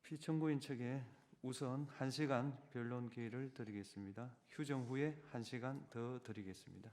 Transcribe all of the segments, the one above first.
피청구인 측에 우선 1시간 변론 기회를 드리겠습니다. 휴정 후에 1시간 더 드리겠습니다.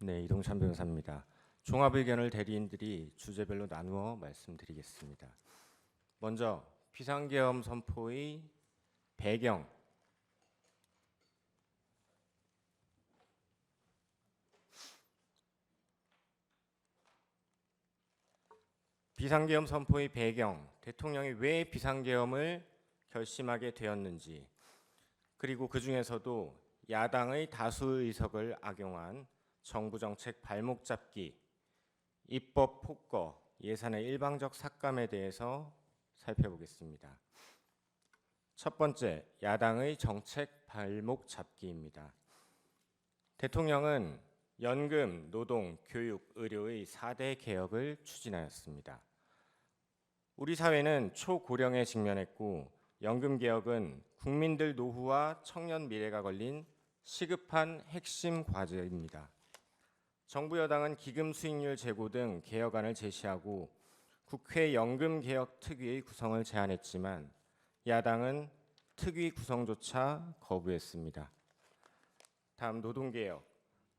네, 이동찬 변호사입니다. 종합 의견을 대리인들이 주제별로 나누어 말씀드리겠습니다. 먼저 비상계엄 선포의 배경, 비상계엄 선포의 배경, 대통령이 왜 비상계엄을 결심하게 되었는지, 그리고 그 중에서도 야당의 다수 의석을 악용한 정부 정책 발목 잡기, 입법 폭거, 예산의 일방적 삭감에 대해서 살펴보겠습니다. 첫 번째, 야당의 정책 발목 잡기입니다. 대통령은 연금, 노동, 교육, 의료의 4대 개혁을 추진하였습니다. 우리 사회는 초고령에 직면했고 연금 개혁은 국민들 노후와 청년 미래가 걸린 시급한 핵심 과제입니다. 정부 여당은 기금 수익률 제고 등 개혁안을 제시하고 국회 연금개혁특위의 구성을 제안했지만 야당은 특위 구성조차 거부했습니다. 다음 노동개혁.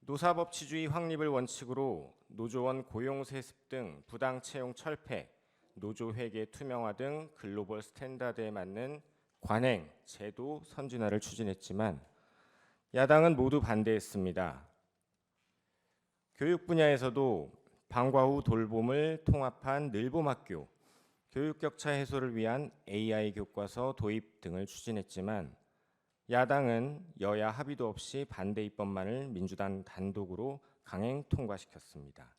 노사법치주의 확립을 원칙으로 노조원 고용세습 등 부당채용 철폐, 노조회계 투명화 등 글로벌 스탠다드에 맞는 관행, 제도 선진화를 추진했지만 야당은 모두 반대했습니다. 교육 분야에서도 방과 후 돌봄을 통합한 늘봄학교, 교육격차 해소를 위한 AI 교과서 도입 등을 추진했지만 야당은 여야 합의도 없이 반대 입법만을 민주당 단독으로 강행 통과시켰습니다.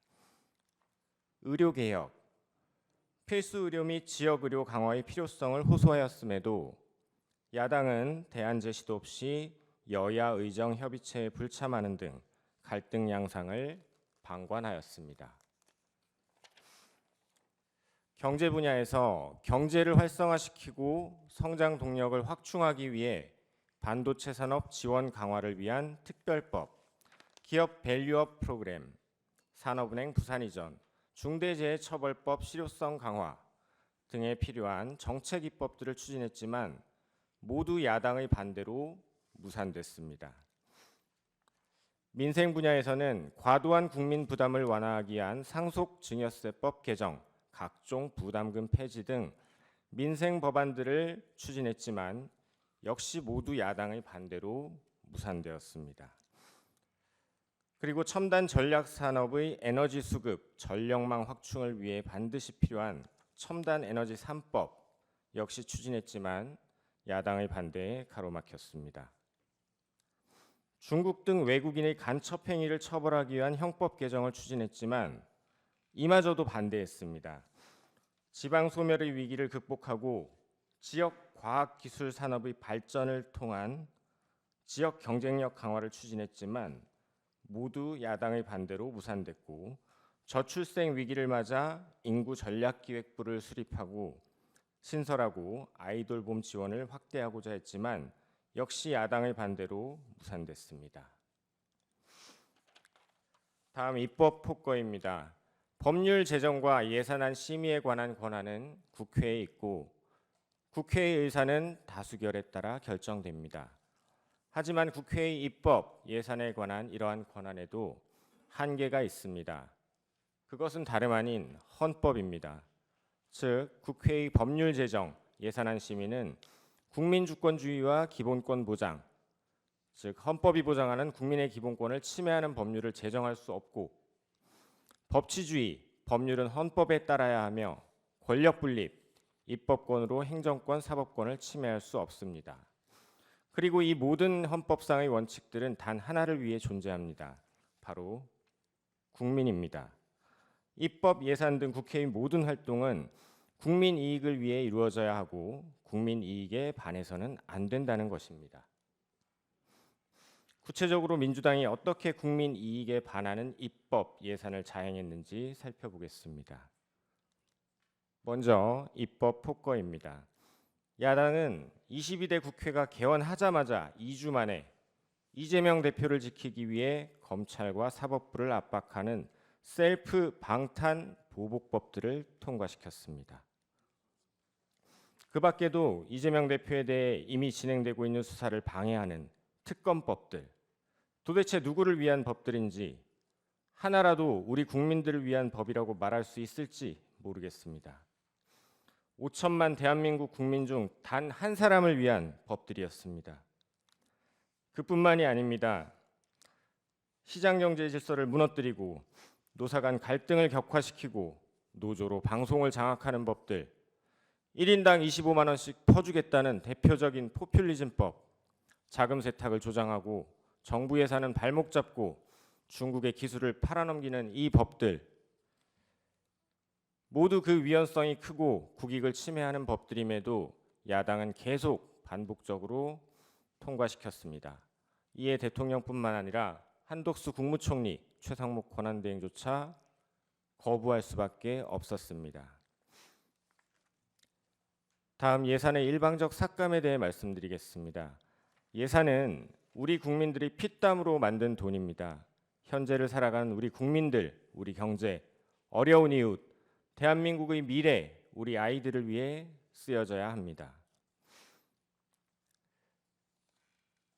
의료개혁, 필수 의료 및 지역 의료 강화의 필요성을 호소하였음에도 야당은 대안 제시도 없이 여야 의정 협의체에 불참하는 등 갈등 양상을 방관하였습니다. 경제 분야에서 경제를 활성화시키고 성장 동력을 확충하기 위해 반도체 산업 지원 강화를 위한 특별법, 기업 밸류업 프로그램, 산업은행 부산이전, 중대재해처벌법 실효성 강화 등에 필요한 정책 입법들을 추진했지만 모두 야당의 반대로 무산됐습니다. 민생 분야에서는 과도한 국민 부담을 완화하기 위한 상속증여세법 개정, 각종 부담금 폐지 등 민생 법안들을 추진했지만 역시 모두 야당의 반대로 무산되었습니다. 그리고 첨단 전략 산업의 에너지 수급, 전력망 확충을 위해 반드시 필요한 첨단 에너지 3법 역시 추진했지만 야당의 반대에 가로막혔습니다. 중국 등 외국인의 간첩 행위를 처벌하기 위한 형법 개정을 추진했지만 이마저도 반대했습니다. 지방 소멸의 위기를 극복하고 지역 과학기술 산업의 발전을 통한 지역 경쟁력 강화를 추진했지만 모두 야당의 반대로 무산됐고 저출생 위기를 맞아 인구 전략기획부를 수립하고 신설하고 아이돌봄 지원을 확대하고자 했지만 역시 야당의 반대로 무산됐습니다. 다음 입법 폭거입니다. 법률 제정과 예산안 심의에 관한 권한은 국회에 있고 국회의 의사는 다수결에 따라 결정됩니다. 하지만 국회의 입법, 예산에 관한 이러한 권한에도 한계가 있습니다. 그것은 다름 아닌 헌법입니다. 즉 국회의 법률 제정, 예산안 심의는 국민 주권주의와 기본권 보장, 즉 헌법이 보장하는 국민의 기본권을 침해하는 법률을 제정할 수 없고 법치주의, 법률은 헌법에 따라야 하며 권력 분립, 입법권으로 행정권, 사법권을 침해할 수 없습니다. 그리고 이 모든 헌법상의 원칙들은 단 하나를 위해 존재합니다. 바로 국민입니다. 입법, 예산 등 국회의 모든 활동은 국민 이익을 위해 이루어져야 하고 국민 이익에 반해서는 안 된다는 것입니다. 구체적으로 민주당이 어떻게 국민 이익에 반하는 입법, 예산을 자행했는지 살펴보겠습니다. 먼저 입법 폭거입니다. 야당은 22대 국회가 개원하자마자 2주 만에 이재명 대표를 지키기 위해 검찰과 사법부를 압박하는 셀프 방탄 보복법들을 통과시켰습니다. 그 밖에도 이재명 대표에 대해 이미 진행되고 있는 수사를 방해하는 특검법들, 도대체 누구를 위한 법들인지 하나라도 우리 국민들을 위한 법이라고 말할 수 있을지 모르겠습니다. 5천만 대한민국 국민 중 단 한 사람을 위한 법들이었습니다. 그뿐만이 아닙니다. 시장경제 질서를 무너뜨리고 노사 간 갈등을 격화시키고 노조로 방송을 장악하는 법들, 1인당 25만 원씩 퍼주겠다는 대표적인 포퓰리즘법, 자금 세탁을 조장하고 정부 예산은 발목 잡고 중국의 기술을 팔아넘기는 이 법들, 모두 그 위헌성이 크고 국익을 침해하는 법들임에도 야당은 계속 반복적으로 통과시켰습니다. 이에 대통령뿐만 아니라 한덕수 국무총리, 최상목 권한대행조차 거부할 수밖에 없었습니다. 다음 예산의 일방적 삭감에 대해 말씀드리겠습니다. 예산은 우리 국민들이 피땀으로 만든 돈입니다. 현재를 살아가는 우리 국민들, 우리 경제, 어려운 이웃, 대한민국의 미래, 우리 아이들을 위해 쓰여져야 합니다.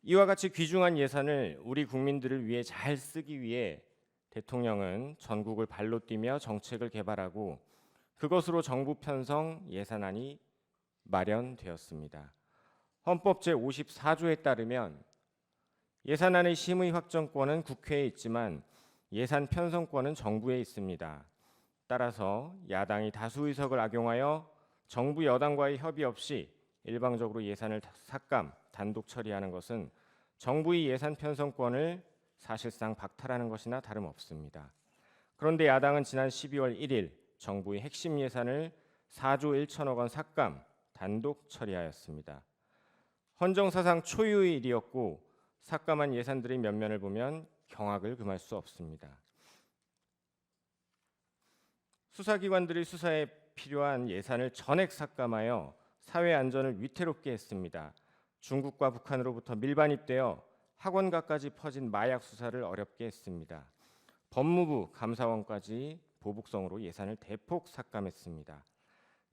이와 같이 귀중한 예산을 우리 국민들을 위해 잘 쓰기 위해 대통령은 전국을 발로 뛰며 정책을 개발하고 그것으로 정부 편성 예산안이 마련되었습니다. 헌법 제54조에 따르면 예산안의 심의 확정권은 국회에 있지만 예산 편성권은 정부에 있습니다. 따라서 야당이 다수 의석을 악용하여 정부 여당과의 협의 없이 일방적으로 예산을 삭감, 단독 처리하는 것은 정부의 예산 편성권을 사실상 박탈하는 것이나 다름없습니다. 그런데 야당은 지난 12월 1일 정부의 핵심 예산을 4조 1천억 원 삭감, 단독 처리하였습니다. 헌정사상 초유의 일이었고 삭감한 예산들의 면면을 보면 경악을 금할 수 없습니다. 수사기관들이 수사에 필요한 예산을 전액 삭감하여 사회 안전을 위태롭게 했습니다. 중국과 북한으로부터 밀반입되어 학원가까지 퍼진 마약 수사를 어렵게 했습니다. 법무부, 감사원까지 보복성으로 예산을 대폭 삭감했습니다.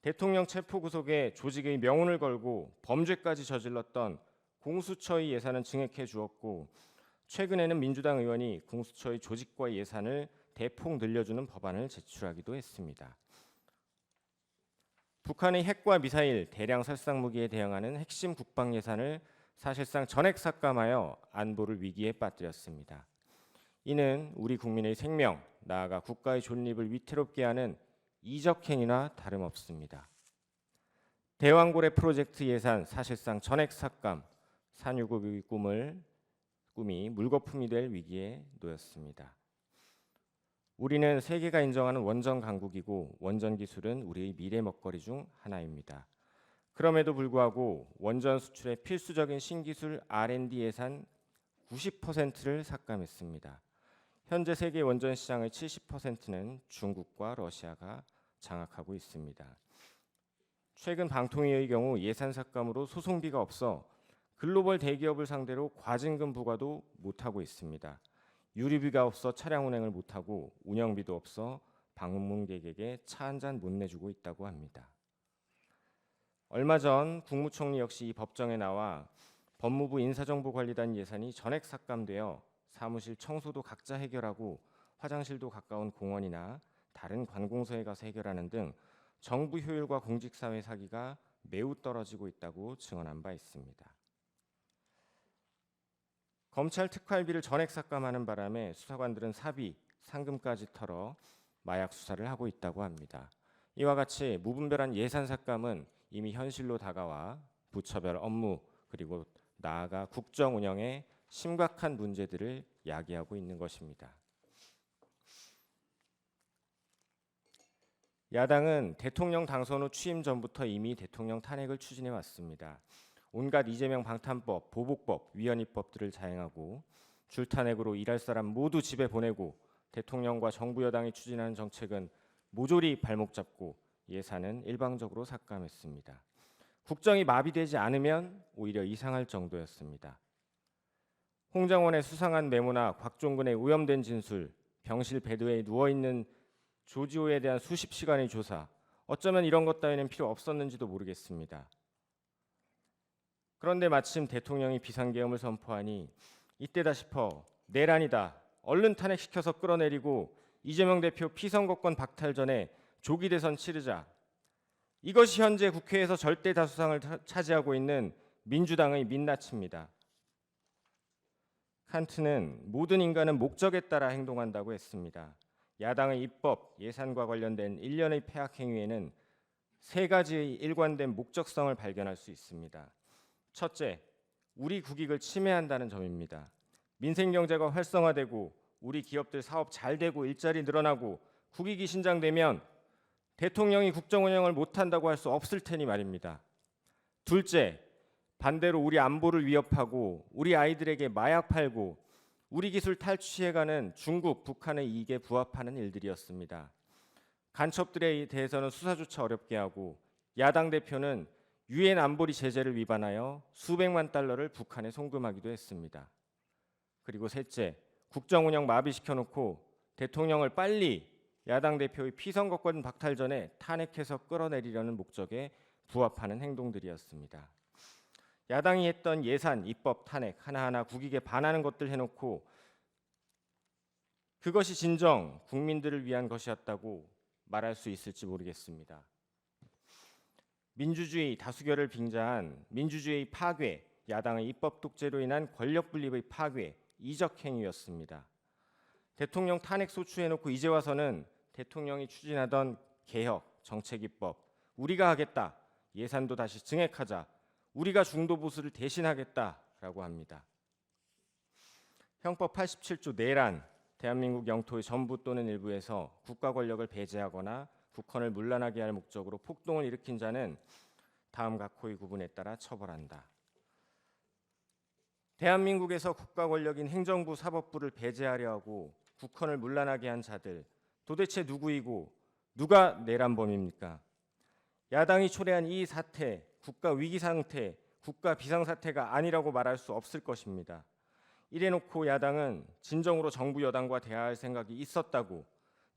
대통령 체포 구속에 조직의 명운을 걸고 범죄까지 저질렀던 공수처의 예산은 증액해 주었고 최근에는 민주당 의원이 공수처의 조직과 예산을 대폭 늘려주는 법안을 제출하기도 했습니다. 북한의 핵과 미사일, 대량 살상 무기에 대응하는 핵심 국방 예산을 사실상 전액 삭감하여 안보를 위기에 빠뜨렸습니다. 이는 우리 국민의 생명, 나아가 국가의 존립을 위태롭게 하는 이적행위나 다름없습니다. 대왕고래 프로젝트 예산 사실상 전액 삭감, 산유국의 꿈이 물거품이 될 위기에 놓였습니다. 우리는 세계가 인정하는 원전 강국이고 원전 기술은 우리의 미래 먹거리 중 하나입니다. 그럼에도 불구하고 원전 수출의 필수적인 신기술 R&D 예산 90%를 삭감했습니다. 현재 세계 원전 시장의 70%는 중국과 러시아가 장악하고 있습니다. 최근 방통위의 경우 예산 삭감으로 소송비가 없어 글로벌 대기업을 상대로 과징금 부과도 못하고 있습니다. 유류비가 없어 차량 운행을 못하고 운영비도 없어 방문객에게 차 한 잔 못 내주고 있다고 합니다. 얼마 전 국무총리 역시 이 법정에 나와 법무부 인사정보관리단 예산이 전액 삭감되어 사무실 청소도 각자 해결하고 화장실도 가까운 공원이나 다른 관공서에 가서 해결하는 등 정부 효율과 공직사회 사기가 매우 떨어지고 있다고 증언한 바 있습니다. 검찰 특활비를 전액 삭감하는 바람에 수사관들은 사비, 상금까지 털어 마약 수사를 하고 있다고 합니다. 이와 같이 무분별한 예산 삭감은 이미 현실로 다가와 부처별 업무 그리고 나아가 국정 운영에 심각한 문제들을 야기하고 있는 것입니다. 야당은 대통령 당선 후 취임 전부터 이미 대통령 탄핵을 추진해 왔습니다. 온갖 이재명 방탄법, 보복법, 위헌입법들을 자행하고 줄탄핵으로 일할 사람 모두 집에 보내고 대통령과 정부 여당이 추진하는 정책은 모조리 발목 잡고 예산은 일방적으로 삭감했습니다. 국정이 마비되지 않으면 오히려 이상할 정도였습니다. 홍장원의 수상한 메모나 곽종근의 오염된 진술, 병실 베드에 누워있는 조지호에 대한 수십 시간의 조사, 어쩌면 이런 것 따위는 필요 없었는지도 모르겠습니다. 그런데 마침 대통령이 비상계엄을 선포하니 이때다 싶어 내란이다, 얼른 탄핵시켜서 끌어내리고 이재명 대표 피선거권 박탈 전에 조기 대선 치르자. 이것이 현재 국회에서 절대 다수당을 차지하고 있는 민주당의 민낯입니다. 칸트는 모든 인간은 목적에 따라 행동한다고 했습니다. 야당의 입법, 예산과 관련된 일련의 폐악 행위에는 세 가지의 일관된 목적성을 발견할 수 있습니다. 첫째, 우리 국익을 침해한다는 점입니다. 민생 경제가 활성화되고 우리 기업들 사업 잘 되고 일자리 늘어나고 국익이 신장되면 대통령이 국정 운영을 못한다고 할 수 없을 테니 말입니다. 둘째, 반대로 우리 안보를 위협하고 우리 아이들에게 마약 팔고 우리 기술 탈취해가는 중국, 북한의 이익에 부합하는 일들이었습니다. 간첩들에 대해서는 수사조차 어렵게 하고 야당 대표는 유엔 안보리 제재를 위반하여 수백만 달러를 북한에 송금하기도 했습니다. 그리고 셋째, 국정 운영 마비시켜놓고 대통령을 빨리 야당 대표의 피선거권 박탈 전에 탄핵해서 끌어내리려는 목적에 부합하는 행동들이었습니다. 야당이 했던 예산, 입법, 탄핵 하나하나 국익에 반하는 것들 해놓고 그것이 진정 국민들을 위한 것이었다고 말할 수 있을지 모르겠습니다. 민주주의 다수결을 빙자한 민주주의 파괴, 야당의 입법 독재로 인한 권력 분립의 파괴, 이적 행위였습니다. 대통령 탄핵 소추해놓고 이제 와서는 대통령이 추진하던 개혁, 정책 입법, 우리가 하겠다, 예산도 다시 증액하자, 우리가 중도 보수를 대신하겠다라고 합니다. 형법 87조 내란, 대한민국 영토의 전부 또는 일부에서 국가 권력을 배제하거나 국헌을 문란하게 할 목적으로 폭동을 일으킨 자는 다음 각호의 구분에 따라 처벌한다. 대한민국에서 국가 권력인 행정부, 사법부를 배제하려 하고 국헌을 문란하게 한 자들, 도대체 누구이고 누가 내란범입니까? 야당이 초래한 이 사태, 국가 위기 상태, 국가 비상사태가 아니라고 말할 수 없을 것입니다. 이래놓고 야당은 진정으로 정부 여당과 대화할 생각이 있었다고,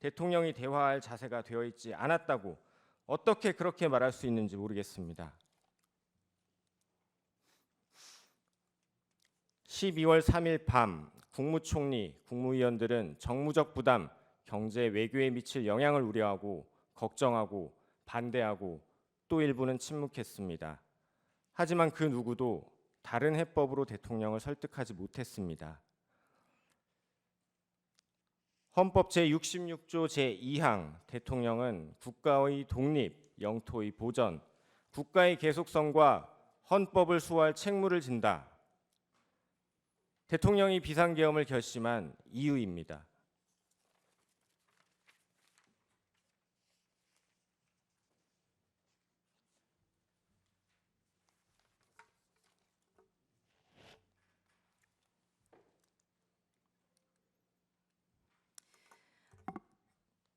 대통령이 대화할 자세가 되어 있지 않았다고 어떻게 그렇게 말할 수 있는지 모르겠습니다. 12월 3일 밤 국무총리, 국무위원들은 정무적 부담, 경제 외교에 미칠 영향을 우려하고 걱정하고 반대하고 또 일부는 침묵했습니다. 하지만 그 누구도 다른 해법으로 대통령을 설득하지 못했습니다. 헌법 제66조 제2항 대통령은 국가의 독립, 영토의 보전, 국가의 계속성과 헌법을 수호할 책무를 진다. 대통령이 비상계엄을 결심한 이유입니다.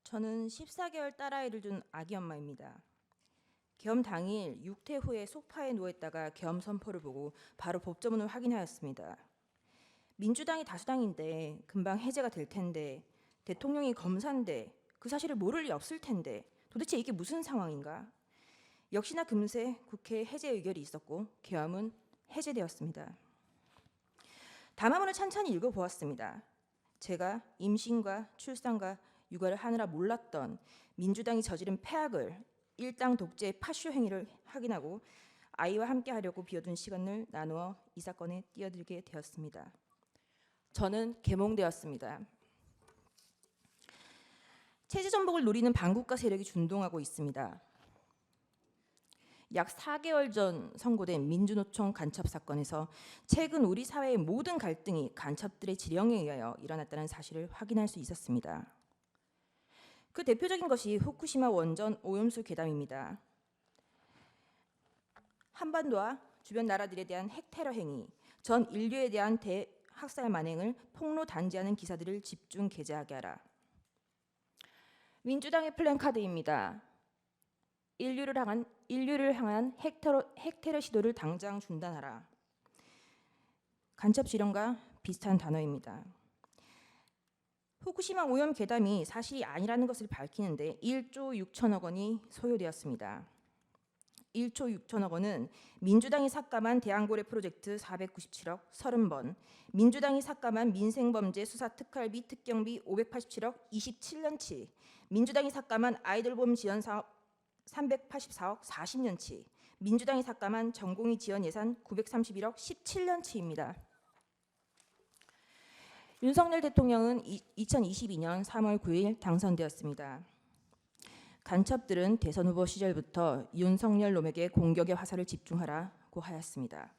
저는 14개월 딸아이를 둔 아기 엄마입니다. 계엄 당일 6태 후에 소파에 누워있다가 계엄 선포를 보고 바로 법조문을 확인하였습니다. 민주당이 다수당인데 금방 해제가 될 텐데, 대통령이 검사인데 그 사실을 모를 리 없을 텐데 도대체 이게 무슨 상황인가? 역시나 금세 국회에 해제 의결이 있었고 계엄은 해제되었습니다. 담화문을 찬찬히 읽어보았습니다. 제가 임신과 출산과 육아를 하느라 몰랐던 민주당이 저지른 폐악을, 일당 독재의 파쇼 행위를 확인하고 아이와 함께 하려고 비워둔 시간을 나누어 이 사건에 뛰어들게 되었습니다. 저는 계몽되었습니다. 체제 전복을 노리는 반국가 세력이 준동하고 있습니다. 약 4개월 전 선고된 민주노총 간첩 사건에서 최근 우리 사회의 모든 갈등이 간첩들의 지령에 의하여 일어났다는 사실을 확인할 수 있었습니다. 그 대표적인 것이 후쿠시마 원전 오염수 괴담입니다. 한반도와 주변 나라들에 대한 핵테러 행위, 전 인류에 대한 대학살 만행을 폭로 단지하는 기사들을 집중 게재하게 하라. 민주당의 플랜카드입니다. 인류를 향한 핵테러 시도를 당장 중단하라. 간첩 지령과 비슷한 단어입니다. 후쿠시마 오염 괴담이 사실이 아니라는 것을 밝히는데 1조 6천억 원이 소요되었습니다. 1조 6천억 원은 민주당이 삭감한 대왕고래 프로젝트 497억 30번, 민주당이 삭감한 민생범죄 수사 특활비 특경비 587억 27년치, 민주당이 삭감한 아이돌봄 지원 사업 384억 40년치, 민주당이 삭감한 전공의 지원 예산 931억 17년치입니다. 윤석열 대통령은 2022년 3월 9일 당선되었습니다. 간첩들은 대선 후보 시절부터 윤석열 놈에게 공격의 화살을 집중하라고 하였습니다.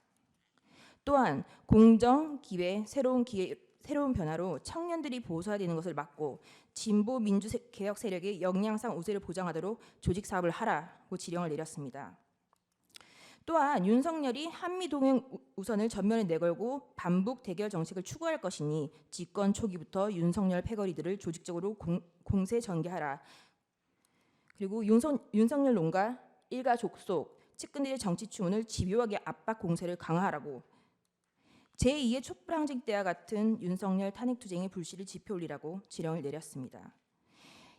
또한 공정, 기회, 새로운 변화로 청년들이 보수화되는 것을 막고 진보 민주개혁 세력의 역량상 우세를 보장하도록 조직 사업을 하라고 지령을 내렸습니다. 또한 윤석열이 한미 동행 우선을 전면에 내걸고 반북 대결 정책을 추구할 것이니 집권 초기부터 윤석열 패거리들을 조직적으로 공세 전개하라. 그리고 윤석열 논과 일가 족속 측근들의 정치 추문을 집요하게 압박 공세를 강화하라고 제2의 촛불항쟁 때와 같은 윤석열 탄핵투쟁의 불씨를 지펴올리라고 지령을 내렸습니다.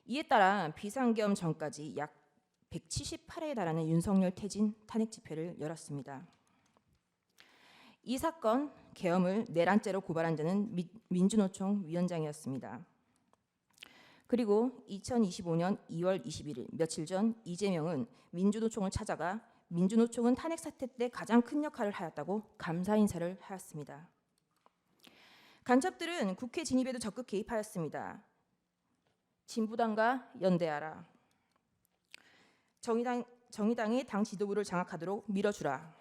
이에 따라 비상계엄 전까지 약 178회에 달하는 윤석열 퇴진 탄핵 집회를 열었습니다. 이 사건 계엄을 내란죄로 고발한 자는 민주노총 위원장이었습니다. 그리고 2025년 2월 21일 며칠 전 이재명은 민주노총을 찾아가 민주노총은 탄핵 사태 때 가장 큰 역할을 하였다고 감사 인사를 하였습니다. 간첩들은 국회 진입에도 적극 개입하였습니다. 진보당과 연대하라. 정의당의 당 지도부를 장악하도록 밀어주라.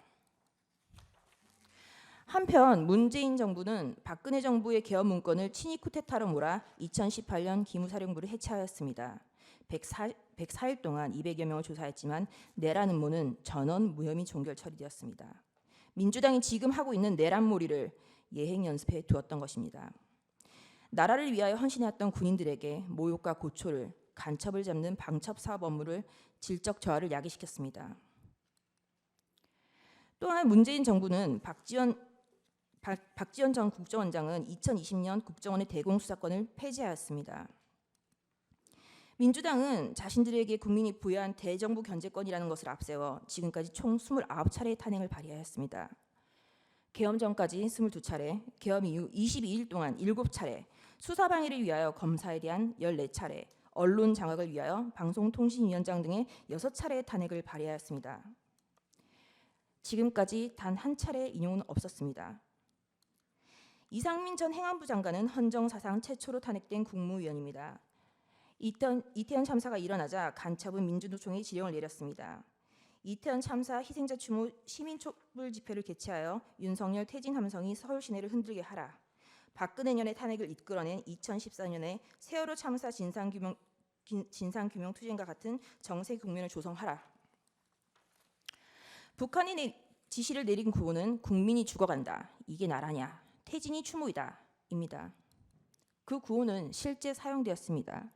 한편 문재인 정부는 박근혜 정부의 계엄 문건을 친위 쿠데타로 몰아 2018년 기무사령부를 해체하였습니다. 104일 동안 200여 명을 조사했지만 내란 음모는 전원 무혐의 종결 처리되었습니다. 민주당이 지금 하고 있는 내란몰이를 예행 연습해 두었던 것입니다. 나라를 위하여 헌신해왔던 군인들에게 모욕과 고초를, 간첩을 잡는 방첩 사업 업무를 질적 저하를 야기시켰습니다. 또한 문재인 정부는 박지원 전 국정원장은 2020년 국정원의 대공수사권을 폐지하였습니다. 민주당은 자신들에게 국민이 부여한 대정부 견제권이라는 것을 앞세워 지금까지 총 29차례의 탄핵을 발의하였습니다. 계엄 전까지 22차례, 계엄 이후 22일 동안 7차례, 수사 방해를 위하여 검사에 대한 14차례, 언론 장악을 위하여 방송통신위원장 등의 6차례의 탄핵을 발의하였습니다. 지금까지 단 한 차례의 인용은 없었습니다. 이상민 전 행안부 장관은 헌정 사상 최초로 탄핵된 국무위원입니다. 이태원 참사가 일어나자 간첩은 민주노총이 지령을 내렸습니다. 이태원 참사 희생자 추모 시민 촛불 집회를 개최하여 윤석열 퇴진 함성이 서울 시내를 흔들게 하라. 박근혜 년의 탄핵을 이끌어낸 2014년에 세월호 참사 진상규명 투쟁과 같은 정세 국면을 조성하라. 북한이 지시를 내린 구호는 국민이 죽어간다. 이게 나라냐. 퇴진이 추모이다. 입니다. 그 구호는 실제 사용되었습니다.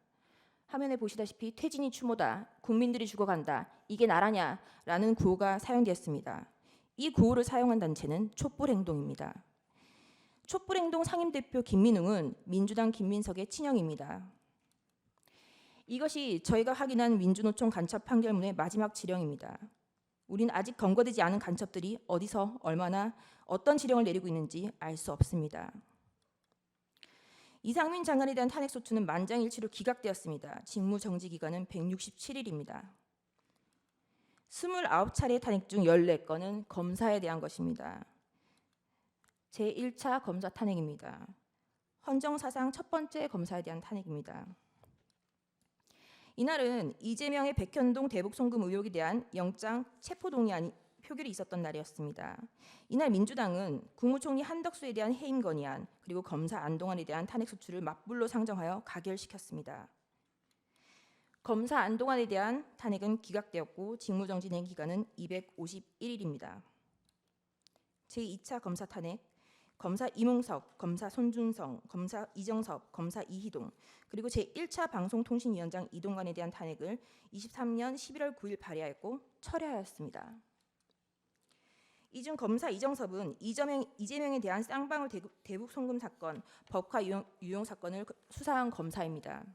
화면에 보시다시피 퇴진이 추모다. 국민들이 죽어간다. 이게 나라냐. 라는 구호가 사용되었습니다. 이 구호를 사용한 단체는 촛불행동입니다. 촛불행동 상임대표 김민웅은 민주당 김민석의 친형입니다. 이것이 저희가 확인한 민주노총 간첩 판결문의 마지막 지령입니다. 우리는 아직 검거되지 않은 간첩들이 어디서 얼마나 어떤 지령을 내리고 있는지 알 수 없습니다. 이상민 장관에 대한 탄핵소추는 만장일치로 기각되었습니다. 직무정지 기간은 167일입니다. 29차례 탄핵 중 14건은 검사에 대한 것입니다. 제1차 검사 탄핵입니다. 헌정사상 첫 번째 검사에 대한 탄핵입니다. 이날은 이재명의 백현동 대북 송금 의혹에 대한 영장 체포 동의안 표결이 있었던 날이었습니다. 이날 민주당은 국무총리 한덕수에 대한 해임 건의안 그리고 검사 안동안에 대한 탄핵 소추를 맞불로 상정하여 가결시켰습니다. 검사 안동안에 대한 탄핵은 기각되었고 직무정지 기간은 251일입니다. 제2차 검사 탄핵, 검사 이몽섭, 검사 손준성, 검사 이정섭, 검사 이희동, 그리고 제1차 방송통신위원장 이동관에 대한 탄핵을 23년 11월 9일 발의하였고 철회하였습니다. 이 중 검사 이정섭은 이재명에 대한 쌍방울 대북 송금 사건, 법화 유용 사건을 수사한 검사입니다.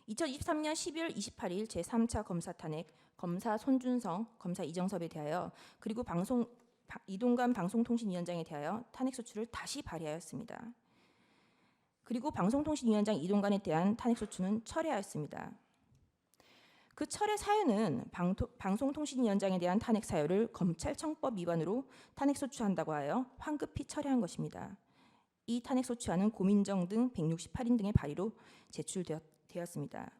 2023년 12월 28일 제3차 검사 탄핵, 검사 손준성, 검사 이정섭에 대하여 그리고 이동관 방송통신위원장에 대하여 탄핵소추를 다시 발의하였습니다. 그리고 방송통신위원장 이동관에 대한 탄핵소추는 철회하였습니다. 그 철회 사유는 방송통신위원장에 대한 탄핵 사유를 검찰청법 위반으로 탄핵소추한다고 하여 황급히 철회한 것입니다. 이 탄핵소추안은 고민정 등 168인 등의 발의로 제출되었습니다.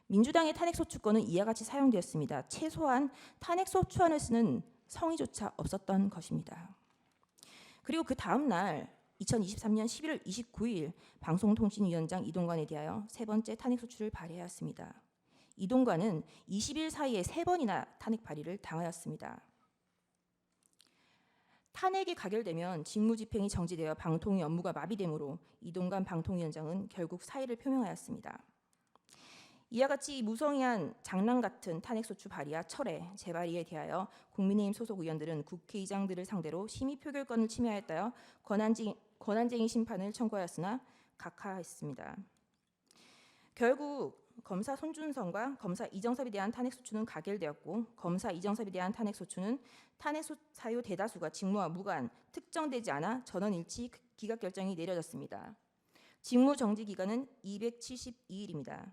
민주당의 탄핵소추권은 이와 같이 사용되었습니다. 최소한 탄핵소추안을 쓰는 성의조차 없었던 것입니다. 그리고 그 다음 날 2023년 11월 29일 방송통신위원장 이동관에 대하여 세 번째 탄핵소추를 발의하였습니다. 이동관은 20일 사이에 3번이나 탄핵 발의를 당하였습니다. 탄핵이 가결되면 직무집행이 정지되어 방통위 업무가 마비되므로 이동관 방통위원장은 결국 사의를 표명하였습니다. 이와 같이 무성의한 장난 같은 탄핵소추 발의와 철회, 재발의에 대하여 국민의힘 소속 의원들은 국회의장들을 상대로 심의 표결권을 침해하였다며 권한쟁의 심판을 청구하였으나 각하했습니다. 결국 검사 손준성과 검사 이정섭에 대한 탄핵소추는 가결되었고 검사 이정섭에 대한 탄핵소추는 탄핵 사유 대다수가 직무와 무관, 특정되지 않아 전원일치 기각 결정이 내려졌습니다. 직무 정지 기간은 272일입니다.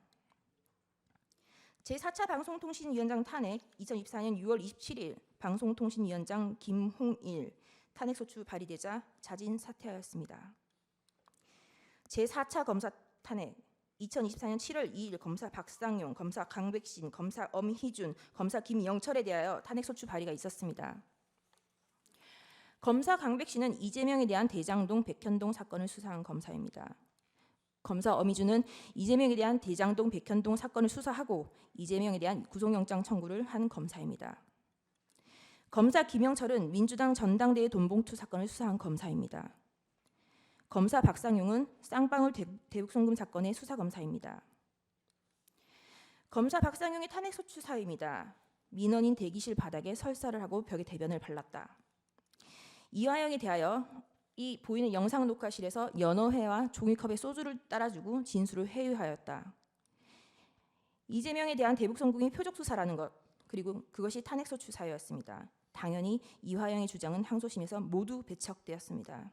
제4차 방송통신위원장 탄핵 2024년 6월 27일 방송통신위원장 김홍일 탄핵소추 발의되자 자진 사퇴하였습니다. 제4차 검사 탄핵 2024년 7월 2일 검사 박상용, 검사 강백신, 검사 엄희준, 검사 김영철에 대하여 탄핵소추 발의가 있었습니다. 검사 강백신은 이재명에 대한 대장동 백현동 사건을 수사한 검사입니다. 검사 엄희준은 이재명에 대한 대장동 백현동 사건을 수사하고 이재명에 대한 구속영장 청구를 한 검사입니다. 검사 김영철은 민주당 전당대회 돈봉투 사건을 수사한 검사입니다. 검사 박상용은 쌍방울 대북송금 사건의 수사검사입니다. 검사 박상용의 탄핵소추 사유입니다. 민원인 대기실 바닥에 설사를 하고 벽에 대변을 발랐다. 이화영에 대하여 이 보이는 영상 녹화실에서 연어회와 종이컵에 소주를 따라주고 진술을 회유하였다. 이재명에 대한 대북송금이 표적수사라는 것, 그리고 그것이 탄핵소추 사유였습니다. 당연히 이화영의 주장은 항소심에서 모두 배척되었습니다.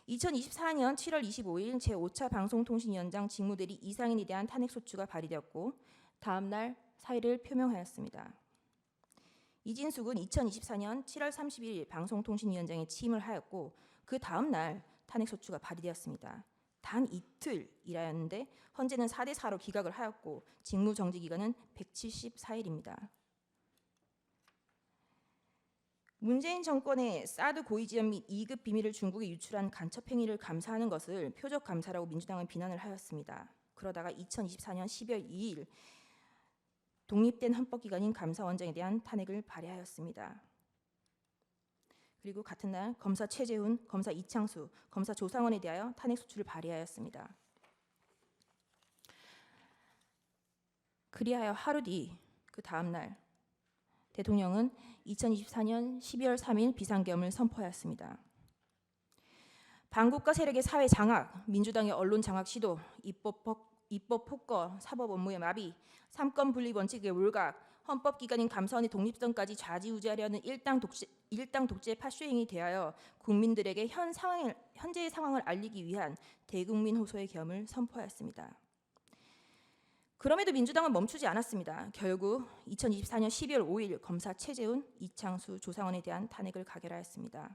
2024년 7월 25일 제5차 방송통신위원장 직무대리 이상인에 대한 탄핵소추가 발의되었고 다음 날 사의를 표명하였습니다. 이진숙은 2024년 7월 30일 방송통신위원장에 취임을 하였고 그 다음 날 탄핵소추가 발의되었습니다. 단 이틀 일하였는데 헌재는 4대4로 기각을 하였고 직무정지 기간은 174일입니다. 문재인 정권의 사드 고위지원 및 2급 비밀을 중국에 유출한 간첩 행위를 감사하는 것을 표적 감사라고 민주당은 비난을 하였습니다. 그러다가 2024년 12월 2일 독립된 헌법기관인 감사원장에 대한 탄핵을 발의하였습니다. 그리고 같은 날 검사 최재훈, 검사 이창수, 검사 조상원에 대하여 탄핵소추를 발의하였습니다. 그리하여 하루 뒤 그 다음 날 대통령은 2024년 12월 3일 비상계엄을 선포하였습니다. 반국가 세력의 사회 장악, 민주당의 언론 장악 시도, 입법 폭거, 사법 업무의 마비, 삼권 분립 원칙의 몰각, 헌법기관인 감사원의 독립성까지 좌지우지하려는 일당 독재의 파쇼행에 대하여 국민들에게 현재의 상황을 알리기 위한 대국민 호소의 계엄을 선포하였습니다. 그럼에도 민주당은 멈추지 않았습니다. 결국 2024년 12월 5일 검사 최재훈, 이창수, 조상원에 대한 탄핵을 가결하였습니다.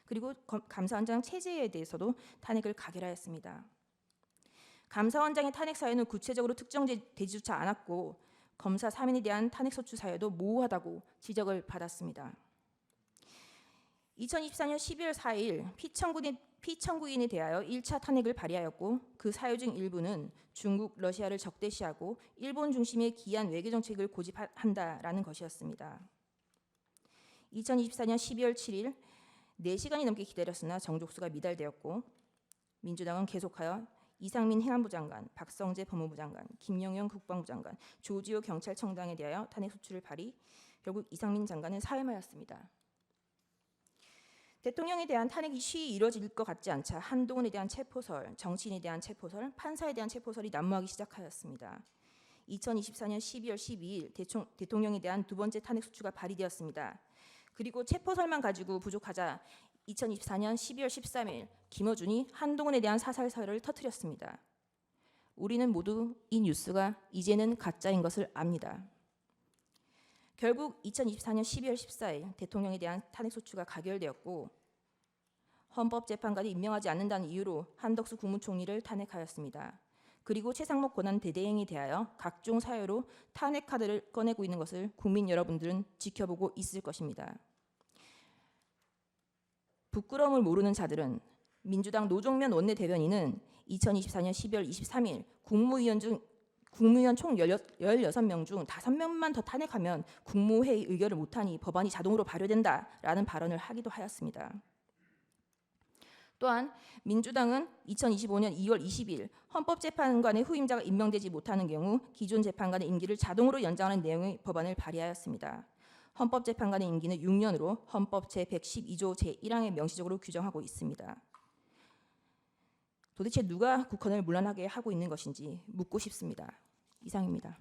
그리고 감사원장 최재해에 대해서도 탄핵을 가결하였습니다. 감사원장의 탄핵 사유는 구체적으로 특정되지조차 않았고 검사 3인에 대한 탄핵 소추 사유도 모호하다고 지적을 받았습니다. 2024년 12월 4일 피청구인에 대하여 1차 탄핵을 발의하였고 그 사유 중 일부는 중국, 러시아를 적대시하고 일본 중심의 기이한 외교 정책을 고집한다라는 것이었습니다. 2024년 12월 7일 4시간이 넘게 기다렸으나 정족수가 미달되었고 민주당은 계속하여 이상민 행안부 장관, 박성재 법무부 장관, 김영현 국방부 장관, 조지호 경찰청장에 대하여 탄핵 소추를 발의, 결국 이상민 장관은 사임하였습니다. 대통령에 대한 탄핵이 쉬이 이루어질 것 같지 않자 한동훈에 대한 체포설, 정치인에 대한 체포설, 판사에 대한 체포설이 난무하기 시작하였습니다. 2024년 12월 12일 대통령에 대한 두 번째 탄핵 소추가 발의되었습니다. 그리고 체포설만 가지고 부족하자 2024년 12월 13일 김어준이 한동훈에 대한 사살설을 터뜨렸습니다. 우리는 모두 이 뉴스가 이제는 가짜인 것을 압니다. 결국 2024년 12월 14일 대통령에 대한 탄핵 소추가 가결되었고 헌법재판관이 임명하지 않는다는 이유로 한덕수 국무총리를 탄핵하였습니다. 그리고 최상목 권한대대행에 대하여 각종 사유로 탄핵 카드를 꺼내고 있는 것을 국민 여러분들은 지켜보고 있을 것입니다. 부끄러움을 모르는 자들은 민주당 노종면 원내대변인은 2024년 12월 23일 국무위원 총 16명 중 5명만 더 탄핵하면 국무회의 의결을 못하니 법안이 자동으로 발효된다라는 발언을 하기도 하였습니다. 또한 민주당은 2025년 2월 20일 헌법재판관의 후임자가 임명되지 못하는 경우 기존 재판관의 임기를 자동으로 연장하는 내용의 법안을 발의하였습니다. 헌법재판관의 임기는 6년으로 헌법 제112조 제1항에 명시적으로 규정하고 있습니다. 도대체 누가 국헌을 문란하게 하고 있는 것인지 묻고 싶습니다. 이상입니다.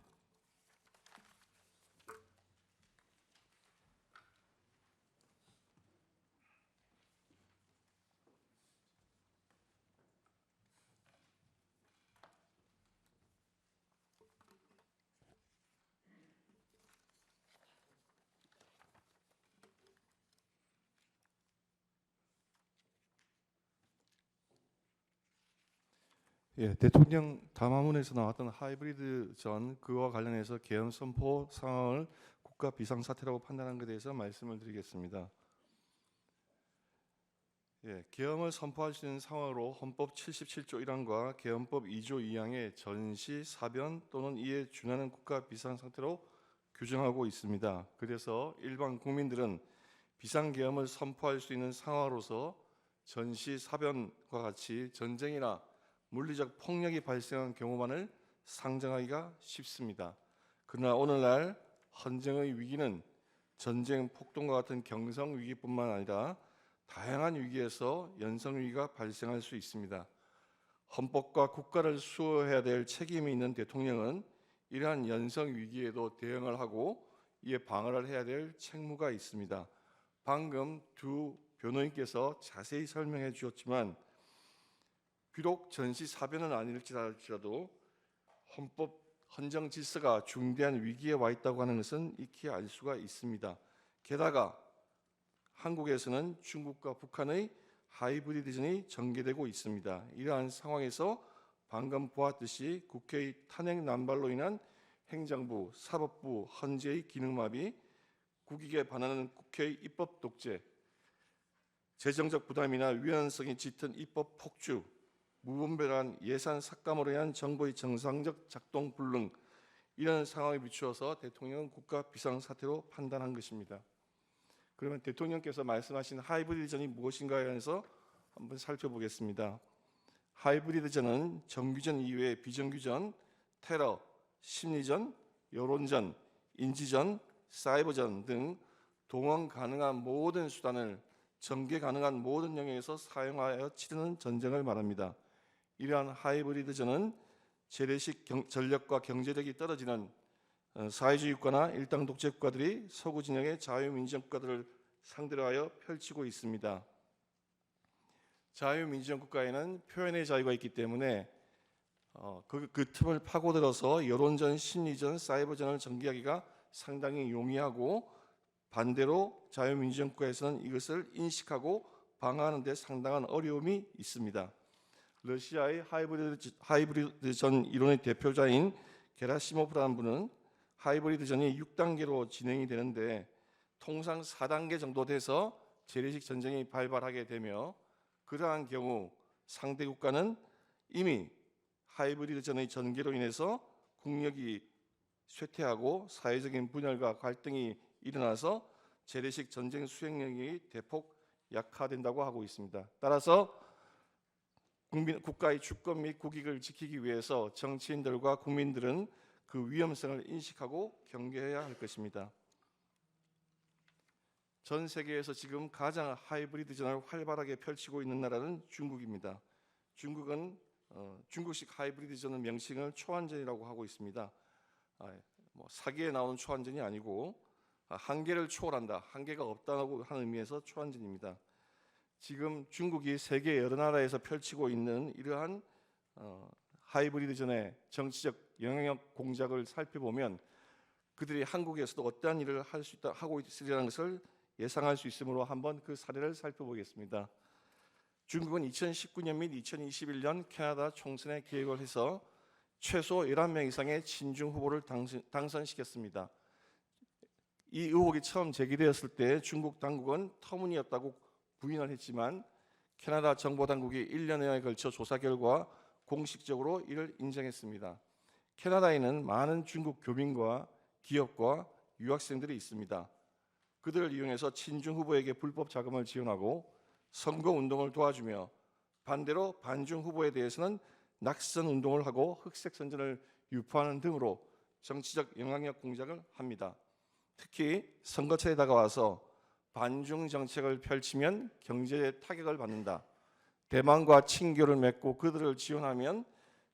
예, 대통령 담화문에서 나왔던 하이브리드 전 그와 관련해서 계엄 선포 상황을 국가 비상사태라고 판단한 것에 대해서 말씀을 드리겠습니다. 예, 계엄을 선포할 수 있는 상황으로 헌법 77조 1항과 계엄법 2조 2항의 전시, 사변 또는 이에 준하는 국가 비상상태로 규정하고 있습니다. 그래서 일반 국민들은 비상계엄을 선포할 수 있는 상황으로서 전시, 사변과 같이 전쟁이나 물리적 폭력이 발생한 경우만을 상정하기가 쉽습니다. 그러나 오늘날 헌정의 위기는 전쟁, 폭동과 같은 경성 위기뿐만 아니라 다양한 위기에서 연성 위기가 발생할 수 있습니다. 헌법과 국가를 수호해야 될 책임이 있는 대통령은 이러한 연성 위기에도 대응을 하고 이에 방어를 해야 될 책무가 있습니다. 방금 두 변호인께서 자세히 설명해 주셨지만 비록 전시사변은 아닐지라도 헌법 헌정 질서가 중대한 위기에 와 있다고 하는 것은 익히 알 수가 있습니다. 게다가 한국에서는 중국과 북한의 하이브리드전이 전개되고 있습니다. 이러한 상황에서 방금 보았듯이 국회의 탄핵 난발로 인한 행정부, 사법부, 헌재의 기능마비, 국익에 반하는 국회의 입법 독재, 재정적 부담이나 위헌성이 짙은 입법 폭주, 무분별한 예산 삭감으로 인한 정부의 정상적 작동 불능, 이런 상황에 비추어서 대통령은 국가 비상사태로 판단한 것입니다. 그러면 대통령께서 말씀하신 하이브리드전이 무엇인가에 대해서 한번 살펴보겠습니다. 하이브리드전은 정규전 이외의 비정규전, 테러, 심리전, 여론전, 인지전, 사이버전 등 동원 가능한 모든 수단을 전개 가능한 모든 영역에서 사용하여 치르는 전쟁을 말합니다. 이러한 하이브리드전은 재래식 전력과 경제력이 떨어지는 사회주의 국가나 일당 독재 국가들이 서구 진영의 자유민주주의 국가들을 상대로 하여 펼치고 있습니다. 자유민주주의 국가에는 표현의 자유가 있기 때문에 그 틈을 파고들어서 여론전, 심리전, 사이버전을 전개하기가 상당히 용이하고 반대로 자유민주주의 국가에서는 이것을 인식하고 방어하는 데 상당한 어려움이 있습니다. 러시아의 하이브리드 전 이론의 대표자인 게라시모프라는 분은 하이브리드 전이 6단계로 진행이 되는데 통상 4단계 정도 돼서 재래식 전쟁이 발발하게 되며 그러한 경우 상대 국가는 이미 하이브리드 전의 전개로 인해서 국력이 쇠퇴하고 사회적인 분열과 갈등이 일어나서 재래식 전쟁 수행력이 대폭 약화된다고 하고 있습니다. 따라서 국가의 주권 및 국익을 지키기 위해서 정치인들과 국민들은 그 위험성을 인식하고 경계해야 할 것입니다. 전 세계에서 지금 가장 하이브리드 전을 활발하게 펼치고 있는 나라는 중국입니다. 중국은 중국식 하이브리드 전의 명칭을 초안전이라고 하고 있습니다. 사기에 나오는 초안전이 아니고 한계를 초월한다, 한계가 없다고 하는 의미에서 초안전입니다. 지금 중국이 세계 여러 나라에서 펼치고 있는 이러한 하이브리드 전의 정치적 영향력 공작을 살펴보면 그들이 한국에서도 어떠한 일을 하고 있으리라는 것을 예상할 수 있으므로 한번 그 사례를 살펴보겠습니다. 중국은 2019년 및 2021년 캐나다 총선에 개입을 해서 최소 11명 이상의 친중 후보를 당선시켰습니다. 이 의혹이 처음 제기되었을 때 중국 당국은 터무니없다고 부인을 했지만 캐나다 정보당국이 1년여에 걸쳐 조사 결과 공식적으로 이를 인정했습니다. 캐나다에는 많은 중국 교민과 기업과 유학생들이 있습니다. 그들을 이용해서 친중 후보에게 불법 자금을 지원하고 선거 운동을 도와주며 반대로 반중 후보에 대해서는 낙선 운동을 하고 흑색 선전을 유포하는 등으로 정치적 영향력 공작을 합니다. 특히 선거철에 다가와서 반중 정책을 펼치면 경제 타격을 받는다. 대만과 친교를 맺고 그들을 지원하면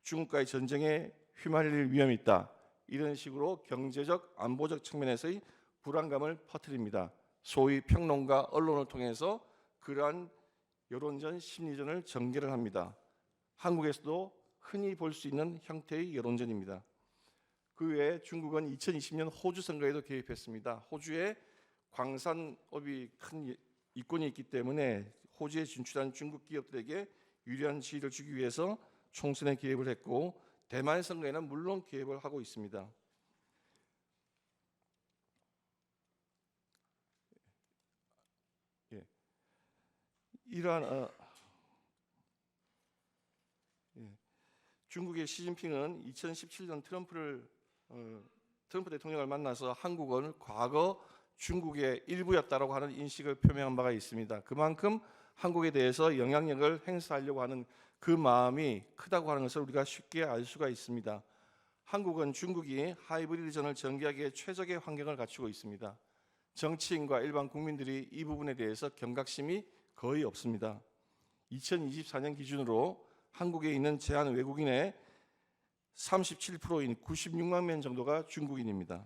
중국과의 전쟁에 휘말릴 위험이 있다. 이런 식으로 경제적, 안보적 측면에서의 불안감을 퍼뜨립니다. 소위 평론가, 언론을 통해서 그러한 여론전, 심리전을 전개를 합니다. 한국에서도 흔히 볼 수 있는 형태의 여론전입니다. 그 외에 중국은 2020년 호주 선거에도 개입했습니다. 호주에 광산업이 큰 이권이 있기 때문에 호주에 진출한 중국 기업들에게 유리한 지위를 주기 위해서 총선에 개입을 했고 대만 선거에는 물론 개입을 하고 있습니다. 이러한 중국의 시진핑은 2017년 트럼프 대통령을 만나서 한국은 과거 중국의 일부였다라고 하는 인식을 표명한 바가 있습니다. 그만큼 한국에 대해서 영향력을 행사하려고 하는 그 마음이 크다고 하는 것을 우리가 쉽게 알 수가 있습니다. 한국은 중국이 하이브리드 전을 전개하기에 최적의 환경을 갖추고 있습니다. 정치인과 일반 국민들이 이 부분에 대해서 경각심이 거의 없습니다. 2024년 기준으로 한국에 있는 제한 외국인의 37%인 96만 명 정도가 중국인입니다.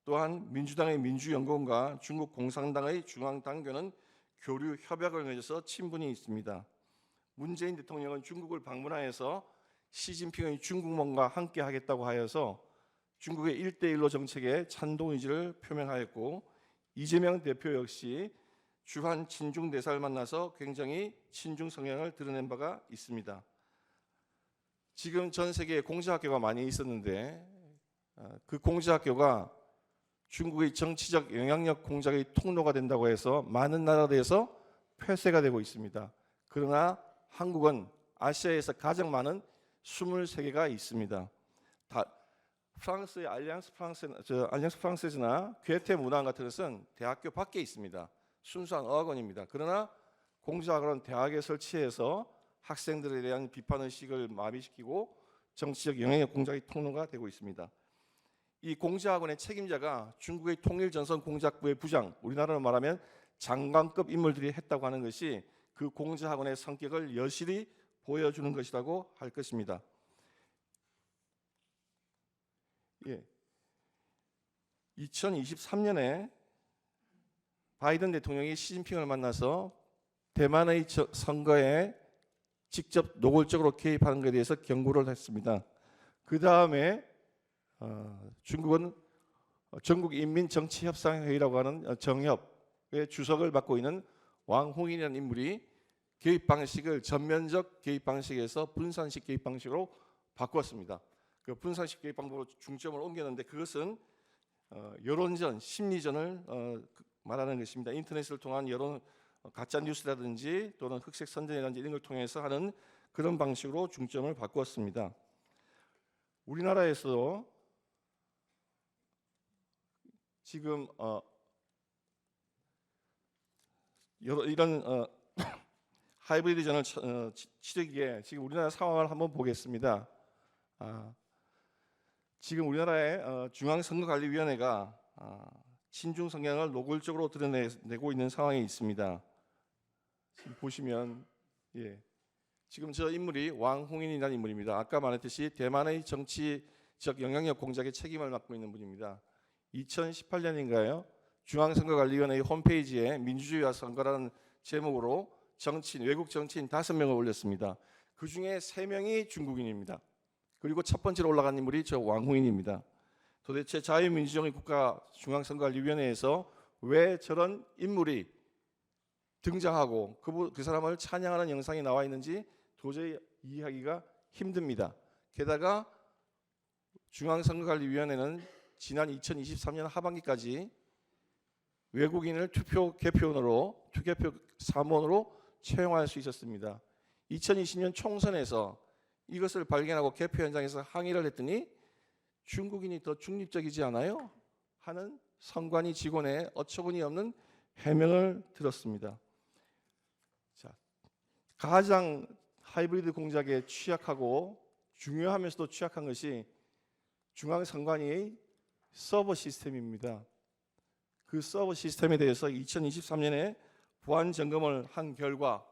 또한 민주당의 민주연구원과 중국 공산당의 중앙당교는 교류 협약을 맺어서 친분이 있습니다. 문재인 대통령은 중국을 방문하여서 시진핑의 중국몽과 함께 하겠다고 하여서 중국의 1대1로 정책에 찬동 의지를 표명하였고 이재명 대표 역시 주한 친중 대사를 만나서 굉장히 친중 성향을 드러낸 바가 있습니다. 지금 전 세계에 공자학교가 많이 있었는데 그 공자학교가 중국의 정치적 영향력 공작의 통로가 된다고 해서 많은 나라들에서 폐쇄가 되고 있습니다. 그러나 한국은 아시아에서 가장 많은 23개가 있습니다. 프랑스의 알리앙스 프랑세즈나 괴테 문학 같은 것은 대학교 밖에 있습니다. 순수한 어학원입니다. 그러나 공자학원은 대학에 설치해서 학생들에 대한 비판의식을 마비시키고 정치적 영향력 공작의 통로가 되고 있습니다. 이 공자학원의 책임자가 중국의 통일전선공작부의 부장, 우리나라로 말하면 장관급 인물들이 했다고 하는 것이 그 공자학원의 성격을 여실히 보여주는 것이라고 할 것입니다. 2023년에 바이든 대통령이 시진핑을 만나서 대만의 선거에 직접 노골적으로 개입하는 것에 대해서 경고를 했습니다. 그 다음에 중국은 전국인민정치협상회의라고 하는 정협의 주석을 맡고 있는 왕홍인이라는 인물이 개입 방식을 전면적 개입 방식에서 분산식 개입 방식으로 바꾸었습니다. 그 분산식 개입 방법으로 중점을 옮겼는데 그것은 여론전, 심리전을 말하는 것입니다. 인터넷을 통한 여론 가짜 뉴스라든지 또는 흑색 선전이라든지 이런 걸 통해서 하는 그런 방식으로 중점을 바꾸었습니다. 우리나라에서 지금 이런 하이브리드전을 치르기에 지금 우리나라 상황을 한번 보겠습니다. 지금 우리나라의 중앙선거관리위원회가 친중 성향을 노골적으로 드러내고 있는 상황에 있습니다. 지금 보시면 지금 저 인물이 왕홍인이라는 인물입니다. 아까 말했듯이 대만의 정치적 영향력 공작에 책임을 맡고 있는 분입니다. 2018년인가요? 중앙선거관리위원회 홈페이지에 민주주의와 선거라는 제목으로 외국 정치인 5명을 올렸습니다. 그 중에 3명이 중국인입니다. 그리고 첫 번째로 올라간 인물이 저 왕홍인입니다. 도대체 자유민주주의 국가 중앙선거관리위원회에서 왜 저런 인물이 등장하고 그 사람을 찬양하는 영상이 나와 있는지 도저히 이해하기가 힘듭니다. 게다가 중앙선거관리위원회는 지난 2023년 하반기까지 외국인을 투표 사무원으로 채용할 수 있었습니다. 2020년 총선에서 이것을 발견하고 개표 현장에서 항의를 했더니 중국인이 더 중립적이지 않아요? 하는 선관위 직원의 어처구니없는 해명을 들었습니다. 자, 가장 하이브리드 공작에 취약하고 중요하면서도 취약한 것이 중앙선관위의 서버 시스템입니다. 그 서버 시스템에 대해서 2023년에 보안 점검을 한 결과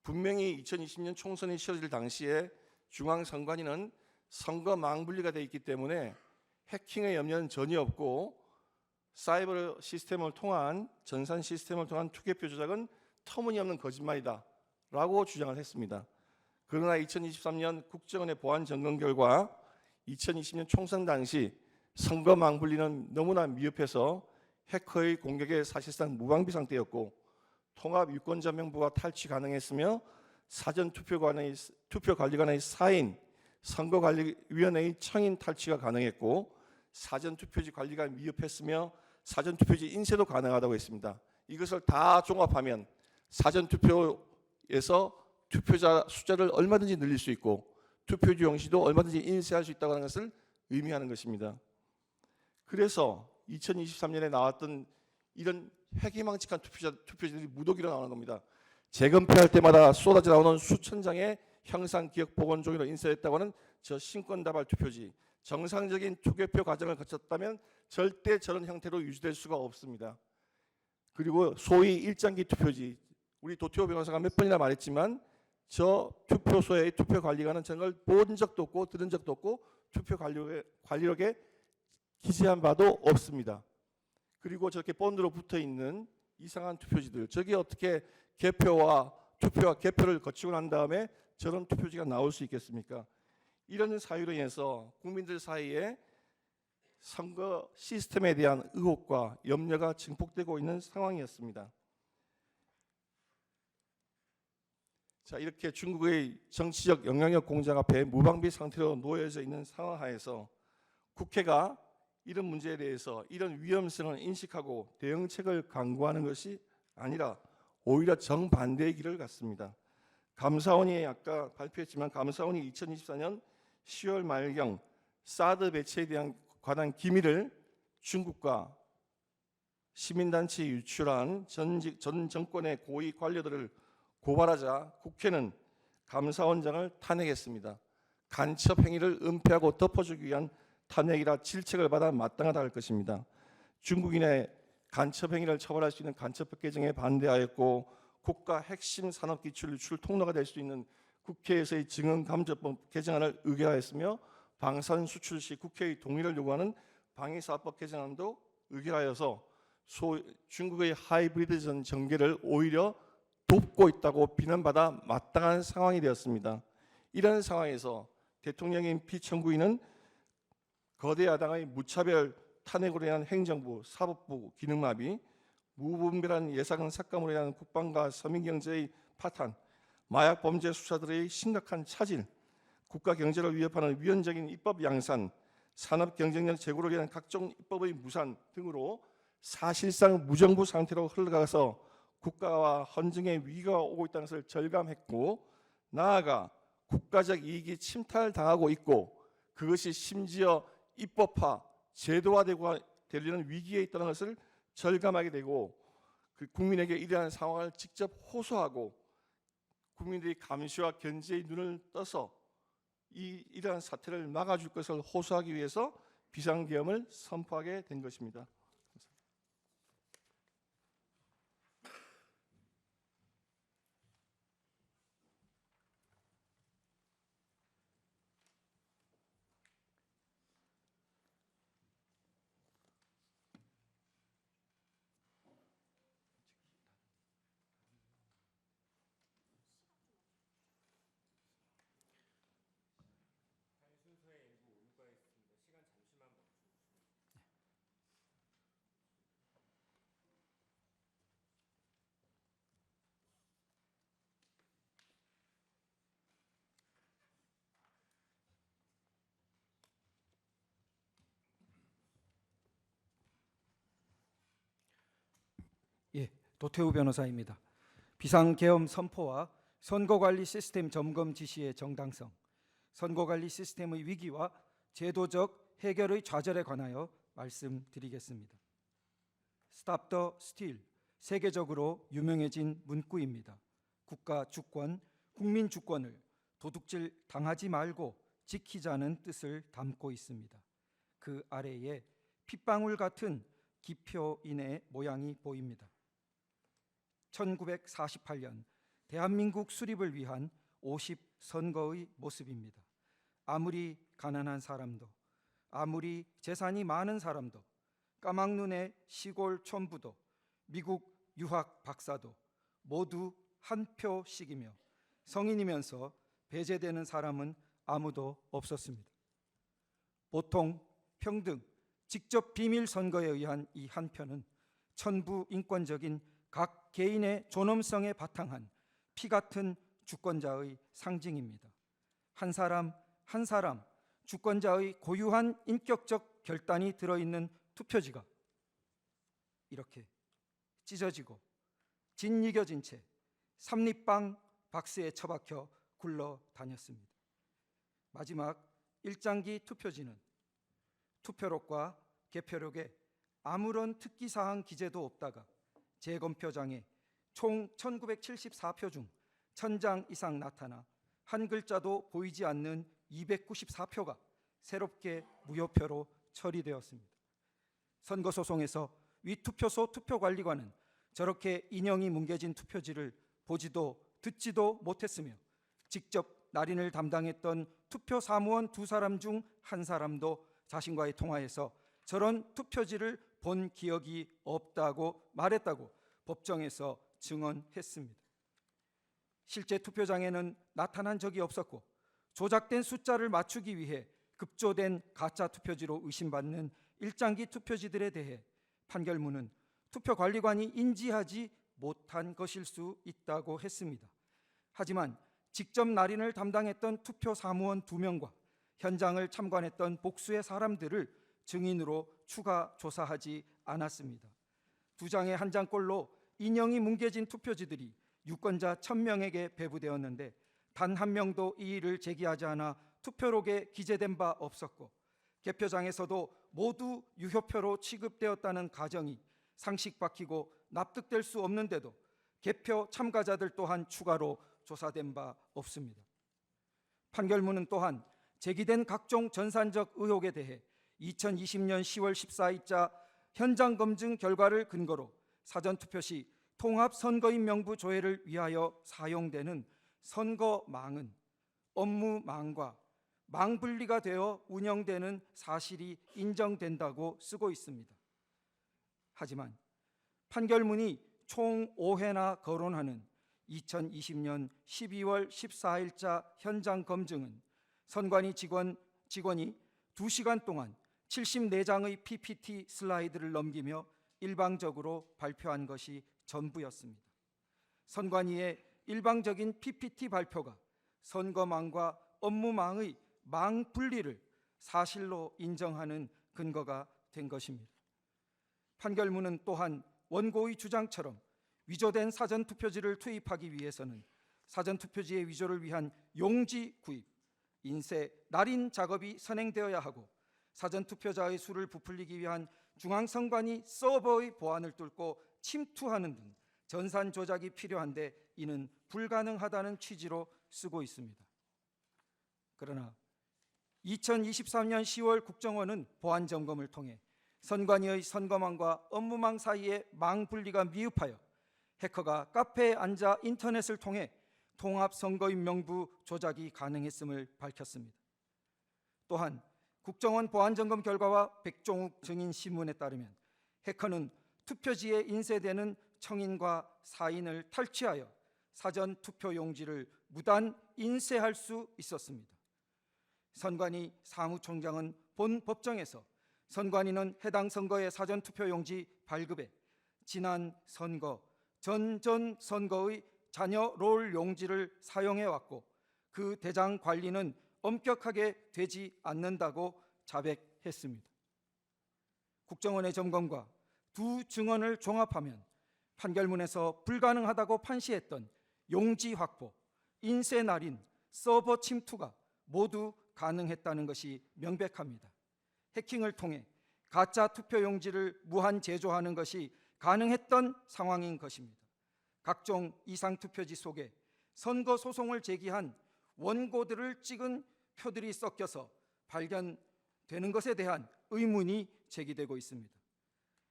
분명히 2020년 총선이 치러질 당시에 중앙선관위는 선거 망분리가 되어 있기 때문에 해킹의 염려는 전혀 없고 사이버 시스템을 통한 전산 시스템을 통한 투개표 조작은 터무니없는 거짓말이다 라고 주장을 했습니다. 그러나 2023년 국정원의 보안 점검 결과 2020년 총선 당시 선거 망분리는 너무나 미흡해서 해커의 공격에 사실상 무방비 상태였고 통합 유권자명부가 탈취 가능했으며 사전 투표관리관의 사인 선거관리위원회의 청인 탈취가 가능했고 사전투표지 관리가 미흡했으며 사전투표지 인쇄도 가능하다고 했습니다. 이것을 다 종합하면 사전투표에서 투표자 숫자를 얼마든지 늘릴 수 있고 투표지 용지도 얼마든지 인쇄할 수 있다고 하는 것을 의미하는 것입니다. 그래서 2023년에 나왔던 이런 회기망측한 투표지들이 무더기로 나오는 겁니다. 재검표할 때마다 쏟아져 나오는 수천 장의 형상 기억 복원 종이로 인쇄했다고 하는 저 신권다발 투표지, 정상적인 투개표 과정을 거쳤다면 절대 저런 형태로 유지될 수가 없습니다. 그리고 소위 일장기 투표지, 우리 도태호 변호사가 몇 번이나 말했지만 저 투표소의 투표관리관은 저걸 본 적도 없고 들은 적도 없고 투표 관리록에 기재한 바도 없습니다. 그리고 저렇게 본드로 붙어 있는 이상한 투표지들, 저게 어떻게 개표와 개표를 거치고 난 다음에 저런 투표지가 나올 수 있겠습니까? 이런 사유로 인해서 국민들 사이에 선거 시스템에 대한 의혹과 염려가 증폭되고 있는 상황이었습니다. 자, 이렇게 중국의 정치적 영향력 공작 앞에 무방비 상태로 놓여져 있는 상황 하에서 국회가 이런 문제에 대해서 이런 위험성을 인식하고 대응책을 강구하는 것이 아니라 오히려 정반대의 길을 갔습니다. 감사원이 아까 발표했지만 감사원이 2024년 10월 말경 사드 배치에 대한 관한 기밀을 중국과 시민단체에 유출한 전 정권의 고위 관료들을 고발하자 국회는 감사원장을 탄핵했습니다. 간첩 행위를 은폐하고 덮어주기 위한 탄핵이라 질책을 받아 마땅하다 할 것입니다. 중국인의 간첩 행위를 처벌할 수 있는 간첩법 개정에 반대하였고 국가 핵심 산업기술 유출 통로가 될 수 있는 국회에서의 증언감정법 개정안을 의결하였으며 방산 수출 시 국회의 동의를 요구하는 방위사업법 개정안도 의결하여서 중국의 하이브리드 전개를 오히려 돕고 있다고 비난받아 마땅한 상황이 되었습니다. 이런 상황에서 대통령인 피청구인은 거대 야당의 무차별 탄핵으로 인한 행정부, 사법부 기능마비, 무분별한 예산 삭감으로 인한 국방과 서민 경제의 파탄, 마약 범죄 수사들의 심각한 차질, 국가 경제를 위협하는 위헌적인 입법 양산, 산업 경쟁력 제고를 위한 각종 입법의 무산 등으로 사실상 무정부 상태로 흘러가서 국가와 헌정의 위기가 오고 있다는 것을 절감했고, 나아가 국가적 이익이 침탈당하고 있고 그것이 심지어 입법화, 제도화되고 되려는 위기에 있다는 것을 절감하게 되고, 그 국민에게 이러한 상황을 직접 호소하고 국민들이 감시와 견제의 눈을 떠서 이러한 사태를 막아줄 것을 호소하기 위해서 비상계엄을 선포하게 된 것입니다. 예, 도태우 변호사입니다. 비상계엄 선포와 선거관리 시스템 점검 지시의 정당성, 선거관리 시스템의 위기와 제도적 해결의 좌절에 관하여 말씀드리겠습니다. Stop the Steal, 세계적으로 유명해진 문구입니다. 국가 주권, 국민 주권을 도둑질 당하지 말고 지키자는 뜻을 담고 있습니다. 그 아래에 핏방울 같은 기표인의 모양이 보입니다. 1948년 대한민국 수립을 위한 50선거의 모습입니다. 아무리 가난한 사람도, 아무리 재산이 많은 사람도, 까막눈의 시골 촌부도, 미국 유학 박사도 모두 한 표씩이며 성인이면서 배제되는 사람은 아무도 없었습니다. 보통, 평등, 직접 비밀 선거에 의한 이 한 표는 천부 인권적인 각 개인의 존엄성에 바탕한 피 같은 주권자의 상징입니다. 한 사람 한 사람 주권자의 고유한 인격적 결단이 들어있는 투표지가 이렇게 찢어지고 짓이겨진 채 삼립방 박스에 처박혀 굴러다녔습니다. 마지막 일장기 투표지는 투표록과 개표록에 아무런 특기사항 기재도 없다가 재검표장에 총 1974표 중 1000장 이상 나타나 한 글자도 보이지 않는 294표가 새롭게 무효표로 처리되었습니다. 선거소송에서 위 투표소 투표관리관은 저렇게 인형이 뭉개진 투표지를 보지도 듣지도 못했으며 직접 날인을 담당했던 투표 사무원 2사람 중 한 사람도 자신과의 통화에서 저런 투표지를 본 기억이 없다고 말했다고 법정에서 증언했습니다. 실제 투표장에는 나타난 적이 없었고 조작된 숫자를 맞추기 위해 급조된 가짜 투표지로 의심받는 일장기 투표지들에 대해 판결문은 투표관리관이 인지하지 못한 것일 수 있다고 했습니다. 하지만 직접 날인을 담당했던 투표 사무원 2명과 현장을 참관했던 복수의 사람들을 증인으로 추가 조사하지 않았습니다. 2장에 1장꼴로 인형이 뭉개진 투표지들이 유권자 1000명에게 배부되었는데 단 한 명도 이의를 제기하지 않아 투표록에 기재된 바 없었고 개표장에서도 모두 유효표로 취급되었다는 가정이 상식박히고 납득될 수 없는데도 개표 참가자들 또한 추가로 조사된 바 없습니다. 판결문은 또한 제기된 각종 전산적 의혹에 대해 2020년 10월 14일자 현장 검증 결과를 근거로 사전투표 시 통합선거인 명부 조회를 위하여 사용되는 선거망은 업무망과 망분리가 되어 운영되는 사실이 인정된다고 쓰고 있습니다. 하지만 판결문이 총 5회나 거론하는 2020년 12월 14일자 현장 검증은 선관위 직원이 2시간 동안 74장의 PPT 슬라이드를 넘기며 일방적으로 발표한 것이 전부였습니다. 선관위의 일방적인 PPT 발표가 선거망과 업무망의 망 분리를 사실로 인정하는 근거가 된 것입니다. 판결문은 또한 원고의 주장처럼 위조된 사전투표지를 투입하기 위해서는 사전투표지의 위조를 위한 용지 구입, 인쇄, 날인 작업이 선행되어야 하고 사전투표자의 수를 부풀리기 위한 중앙선관위 서버의 보안을 뚫고 침투하는 등 전산 조작이 필요한데 이는 불가능하다는 취지로 쓰고 있습니다. 그러나 2023년 10월 국정원은 보안 점검을 통해 선관위의 선거망과 업무망 사이의 망 분리가 미흡하여 해커가 카페에 앉아 인터넷을 통해 통합선거인 명부 조작이 가능했음을 밝혔습니다. 또한 국정원 보안점검 결과와 백종욱 증인 신문에 따르면 해커는 투표지에 인쇄되는 청인과 사인을 탈취하여 사전 투표 용지를 무단 인쇄할 수 있었습니다. 선관위 사무총장은 본 법정에서 선관위는 해당 선거의 사전 투표 용지 발급에 지난 선거, 전전 선거의 자녀 롤 용지를 사용해 왔고 그 대장 관리는 엄격하게 되지 않는다고 자백했습니다. 국정원의 점검과 두 증언을 종합하면 판결문에서 불가능하다고 판시했던 용지 확보, 인쇄 날인, 서버 침투가 모두 가능했다는 것이 명백합니다. 해킹을 통해 가짜 투표 용지를 무한 제조하는 것이 가능했던 상황인 것입니다. 각종 이상 투표지 속에 선거 소송을 제기한 원고들을 찍은 표들이 섞여서 발견되는 것에 대한 의문이 제기되고 있습니다.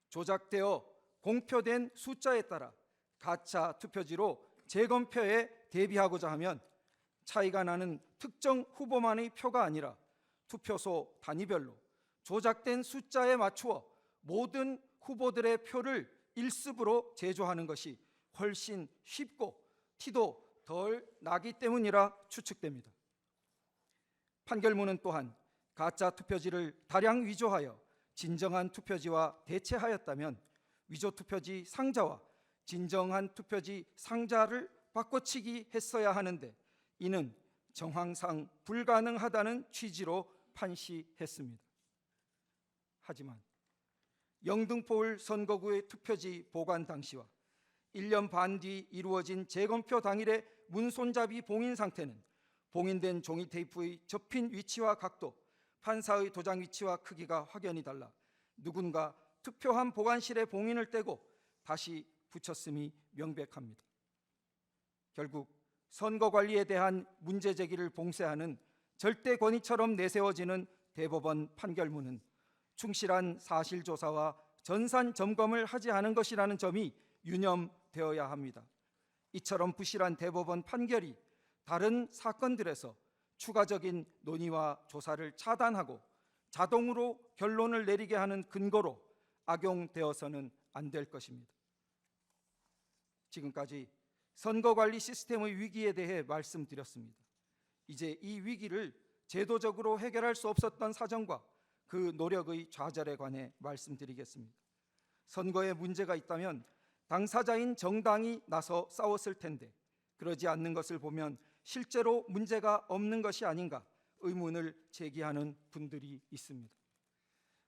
조작되어 공표된 숫자에 따라 가짜 투표지로 재검표에 대비하고자 하면 차이가 나는 특정 후보만의 표가 아니라 투표소 단위별로 조작된 숫자에 맞추어 모든 후보들의 표를 일습으로 제조하는 것이 훨씬 쉽고 티도 덜 나기 때문이라 추측됩니다. 판결문은 또한 가짜 투표지를 다량 위조하여 진정한 투표지와 대체하였다면 위조 투표지 상자와 진정한 투표지 상자를 바꿔치기 했어야 하는데 이는 정황상 불가능하다는 취지로 판시했습니다. 하지만 영등포울 선거구의 투표지 보관 당시와 1년 반 뒤 이루어진 재검표 당일의 문손잡이 봉인 상태는 봉인된 종이 테이프의 접힌 위치와 각도, 판사의 도장 위치와 크기가 확연히 달라 누군가 투표함 보관실에 봉인을 떼고 다시 붙였음이 명백합니다. 결국 선거 관리에 대한 문제 제기를 봉쇄하는 절대 권위처럼 내세워지는 대법원 판결문은 충실한 사실 조사와 전산 점검을 하지 않은 것이라는 점이 유념되어야 합니다. 이처럼 부실한 대법원 판결이 다른 사건들에서 추가적인 논의와 조사를 차단하고 자동으로 결론을 내리게 하는 근거로 악용되어서는 안 될 것입니다. 지금까지 선거관리 시스템의 위기에 대해 말씀드렸습니다. 이제 이 위기를 제도적으로 해결할 수 없었던 사정과 그 노력의 좌절에 관해 말씀드리겠습니다. 선거에 문제가 있다면 당사자인 정당이 나서 싸웠을 텐데 그러지 않는 것을 보면 실제로 문제가 없는 것이 아닌가 의문을 제기하는 분들이 있습니다.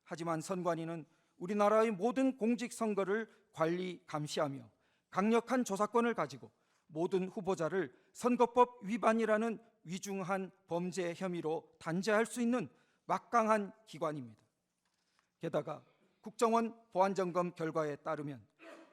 하지만 선관위는 우리나라의 모든 공직선거를 관리, 감시하며 강력한 조사권을 가지고 모든 후보자를 선거법 위반이라는 위중한 범죄 혐의로 단죄할 수 있는 막강한 기관입니다. 게다가 국정원 보안점검 결과에 따르면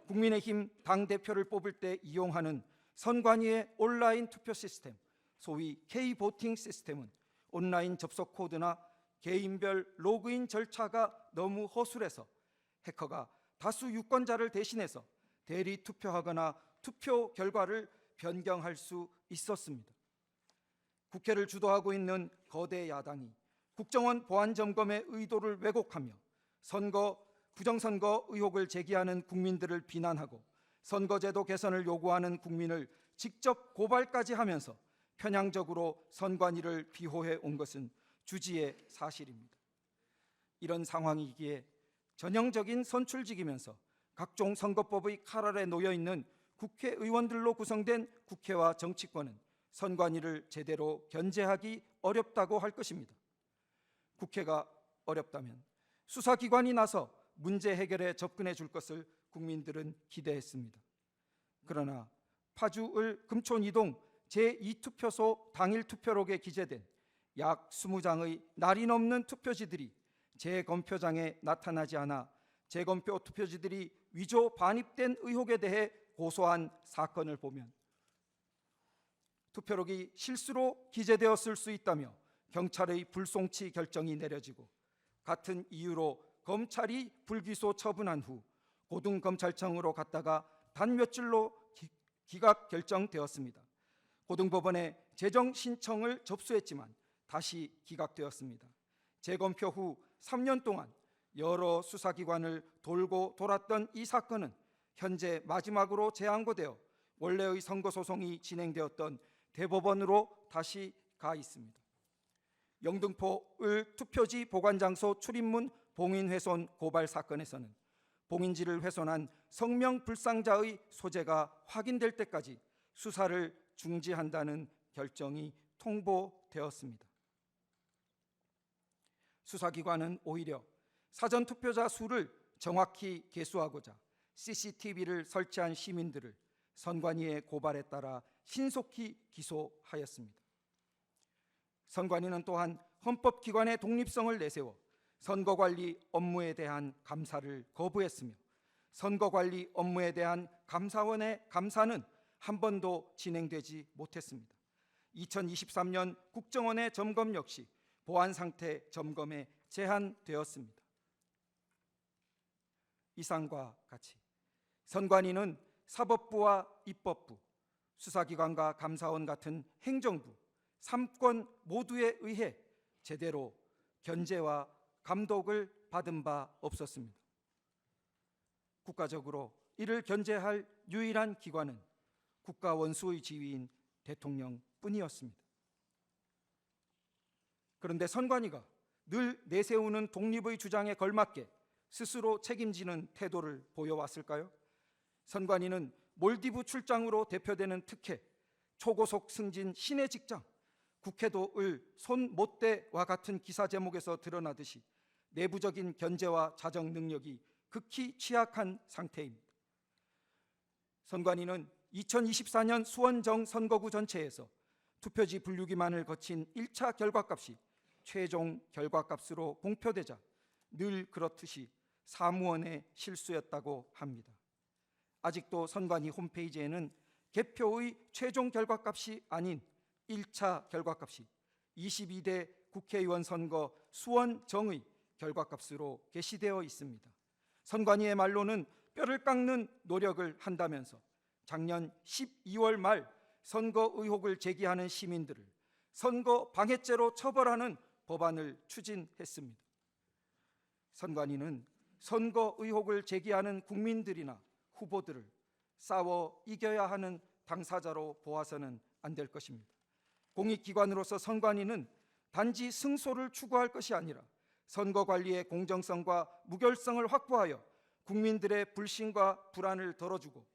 국민의힘 당대표를 뽑을 때 이용하는 선관위의 온라인 투표 시스템, 소위 K보팅 시스템은 온라인 접속 코드나 개인별 로그인 절차가 너무 허술해서 해커가 다수 유권자를 대신해서 대리 투표하거나 투표 결과를 변경할 수 있었습니다. 국회를 주도하고 있는 거대 야당이 국정원 보안점검의 의도를 왜곡하며 부정선거 의혹을 제기하는 국민들을 비난하고 선거제도 개선을 요구하는 국민을 직접 고발까지 하면서 편향적으로 선관위를 비호해 온 것은 주지의 사실입니다. 이런 상황이기에 전형적인 선출직이면서 각종 선거법의 칼 아래 놓여 있는 국회의원들로 구성된 국회와 정치권은 선관위를 제대로 견제하기 어렵다고 할 것입니다. 국회가 어렵다면 수사기관이 나서 문제 해결에 접근해 줄 것을 국민들은 기대했습니다. 그러나 파주을 금촌 이동 제2투표소 당일 투표록에 기재된 약 20장의 날이 넘는 투표지들이 재검표장에 나타나지 않아 재검표 투표지들이 위조 반입된 의혹에 대해 고소한 사건을 보면 투표록이 실수로 기재되었을 수 있다며 경찰의 불송치 결정이 내려지고 같은 이유로 검찰이 불기소 처분한 후 고등검찰청으로 갔다가 단 며칠로 기각 결정되었습니다. 고등법원에 재정 신청을 접수했지만 다시 기각되었습니다. 재검표 후 3년 동안 여러 수사기관을 돌고 돌았던 이 사건은 현재 마지막으로 재항고되어 원래의 선거소송이 진행되었던 대법원으로 다시 가 있습니다. 영등포을 투표지 보관장소 출입문 봉인훼손 고발 사건에서는 봉인지를 훼손한 성명불상자의 소재가 확인될 때까지 수사를 중지한다는 결정이 통보되었습니다. 수사기관은 오히려 사전투표자 수를 정확히 계수하고자 CCTV를 설치한 시민들을 선관위의 고발에 따라 신속히 기소하였습니다. 선관위는 또한 헌법기관의 독립성을 내세워 선거관리 업무에 대한 감사를 거부했으며 선거관리 업무에 대한 감사원의 감사는 한 번도 진행되지 못했습니다. 2023년 국정원의 점검 역시 보안상태 점검에 제한되었습니다. 이상과 같이 선관위는 사법부와 입법부, 수사기관과 감사원 같은 행정부, 3권 모두에 의해 제대로 견제와 감독을 받은 바 없었습니다. 국가적으로 이를 견제할 유일한 기관은 국가 원수의 지위인 대통령뿐이었습니다. 그런데 선관위가 늘 내세우는 독립의 주장에 걸맞게 스스로 책임지는 태도를 보여왔을까요? 선관위는 몰디브 출장으로 대표되는 특혜, 초고속 승진 신의 직장, 국회도을 손 못 대와 같은 기사 제목에서 드러나듯이 내부적인 견제와 자정 능력이 극히 취약한 상태입니다. 선관위는 2024년 수원정 선거구 전체에서 투표지 분류기만을 거친 1차 결과값이 최종 결과값으로 공표되자 늘 그렇듯이 사무원의 실수였다고 합니다. 아직도 선관위 홈페이지에는 개표의 최종 결과값이 아닌 1차 결과값이 22대 국회의원 선거 수원정의 결과값으로 게시되어 있습니다. 선관위의 말로는 뼈를 깎는 노력을 한다면서 작년 12월 말 선거 의혹을 제기하는 시민들을 선거 방해죄로 처벌하는 법안을 추진했습니다. 선관위는 선거 의혹을 제기하는 국민들이나 후보들을 싸워 이겨야 하는 당사자로 보아서는 안 될 것입니다. 공익기관으로서 선관위는 단지 승소를 추구할 것이 아니라 선거 관리의 공정성과 무결성을 확보하여 국민들의 불신과 불안을 덜어주고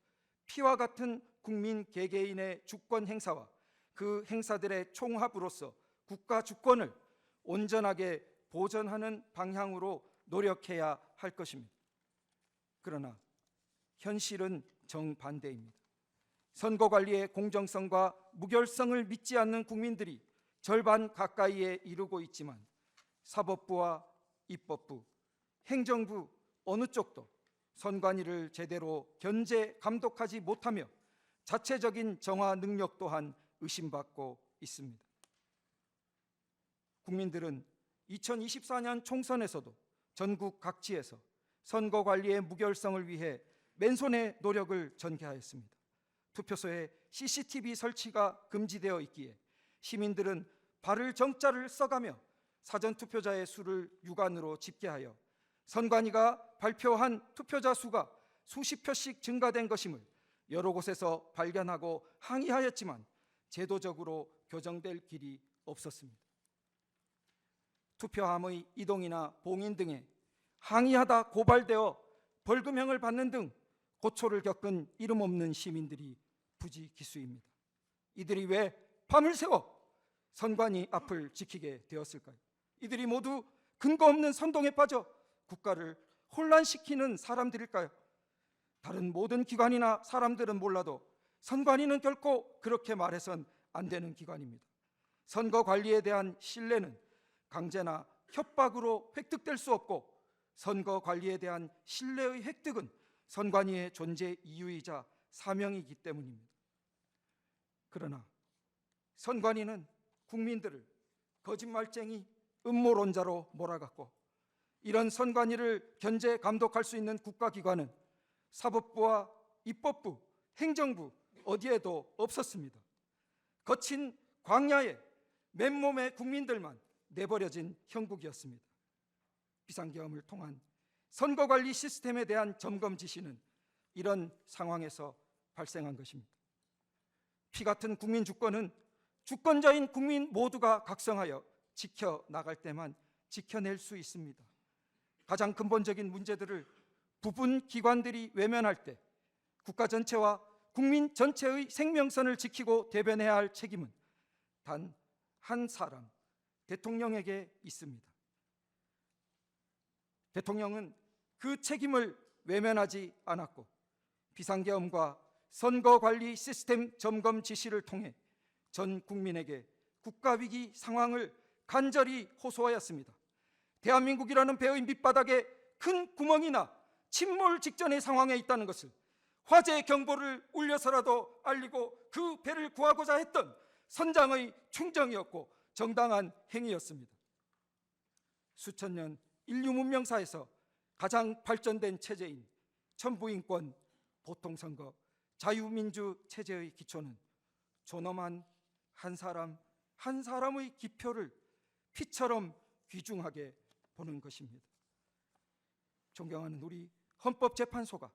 피와 같은 국민 개개인의 주권 행사와 그 행사들의 총합으로서 국가 주권을 온전하게 보전하는 방향으로 노력해야 할 것입니다. 그러나 현실은 정반대입니다. 선거 관리의 공정성과 무결성을 믿지 않는 국민들이 절반 가까이에 이르고 있지만 사법부와 입법부, 행정부 어느 쪽도 선관위를 제대로 견제, 감독하지 못하며 자체적인 정화 능력 또한 의심받고 있습니다. 국민들은 2024년 총선에서도 전국 각지에서 선거 관리의 무결성을 위해 맨손의 노력을 전개하였습니다. 투표소에 CCTV 설치가 금지되어 있기에 시민들은 발을 정자를 써가며 사전투표자의 수를 육안으로 집계하여 선관위가 발표한 투표자 수가 수십 표씩 증가된 것임을 여러 곳에서 발견하고 항의하였지만 제도적으로 교정될 길이 없었습니다. 투표함의 이동이나 봉인 등에 항의하다 고발되어 벌금형을 받는 등 고초를 겪은 이름 없는 시민들이 부지기수입니다. 이들이 왜 밤을 새워 선관위 앞을 지키게 되었을까요? 이들이 모두 근거 없는 선동에 빠져 국가를 혼란시키는 사람들일까요? 다른 모든 기관이나 사람들은 몰라도 선관위는 결코 그렇게 말해선 안 되는 기관입니다. 선거 관리에 대한 신뢰는 강제나 협박으로 획득될 수 없고, 선거 관리에 대한 신뢰의 획득은 선관위의 존재 이유이자 사명이기 때문입니다. 그러나 선관위는 국민들을 거짓말쟁이, 음모론자로 몰아갔고, 이런 선관위를 견제 감독할 수 있는 국가기관은 사법부와 입법부, 행정부 어디에도 없었습니다. 거친 광야에 맨몸의 국민들만 내버려진 형국이었습니다. 비상계엄을 통한 선거관리 시스템에 대한 점검 지시는 이런 상황에서 발생한 것입니다. 피 같은 국민 주권은 주권자인 국민 모두가 각성하여 지켜나갈 때만 지켜낼 수 있습니다. 가장 근본적인 문제들을 부분 기관들이 외면할 때 국가 전체와 국민 전체의 생명선을 지키고 대변해야 할 책임은 단 한 사람, 대통령에게 있습니다. 대통령은 그 책임을 외면하지 않았고, 비상계엄과 선거관리 시스템 점검 지시를 통해 전 국민에게 국가위기 상황을 간절히 호소하였습니다. 대한민국이라는 배의 밑바닥에 큰 구멍이나 침몰 직전의 상황에 있다는 것을 화재 경보를 울려서라도 알리고 그 배를 구하고자 했던 선장의 충정이었고 정당한 행위였습니다. 수천 년 인류 문명사에서 가장 발전된 체제인 천부인권, 보통선거, 자유민주 체제의 기초는 존엄한 한 사람 한 사람의 기표를 피처럼 귀중하게 보는 것입니다. 존경하는 우리 헌법재판소가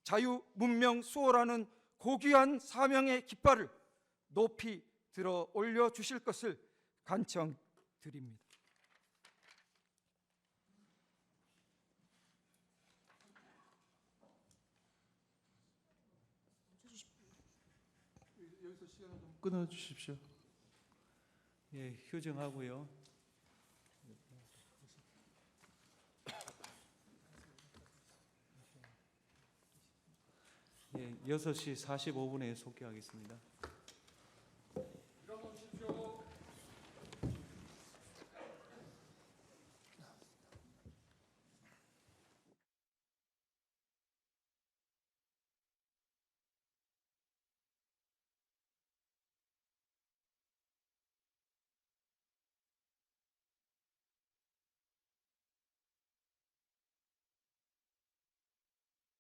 자유, 문명, 수호라는 고귀한 사명의 깃발을 높이 들어 올려주실 것을 간청드립니다. 여기서 시간을 좀 끊어주십시오. 예, 휴정하고요. 예, 6시 45분에 속개하겠습니다.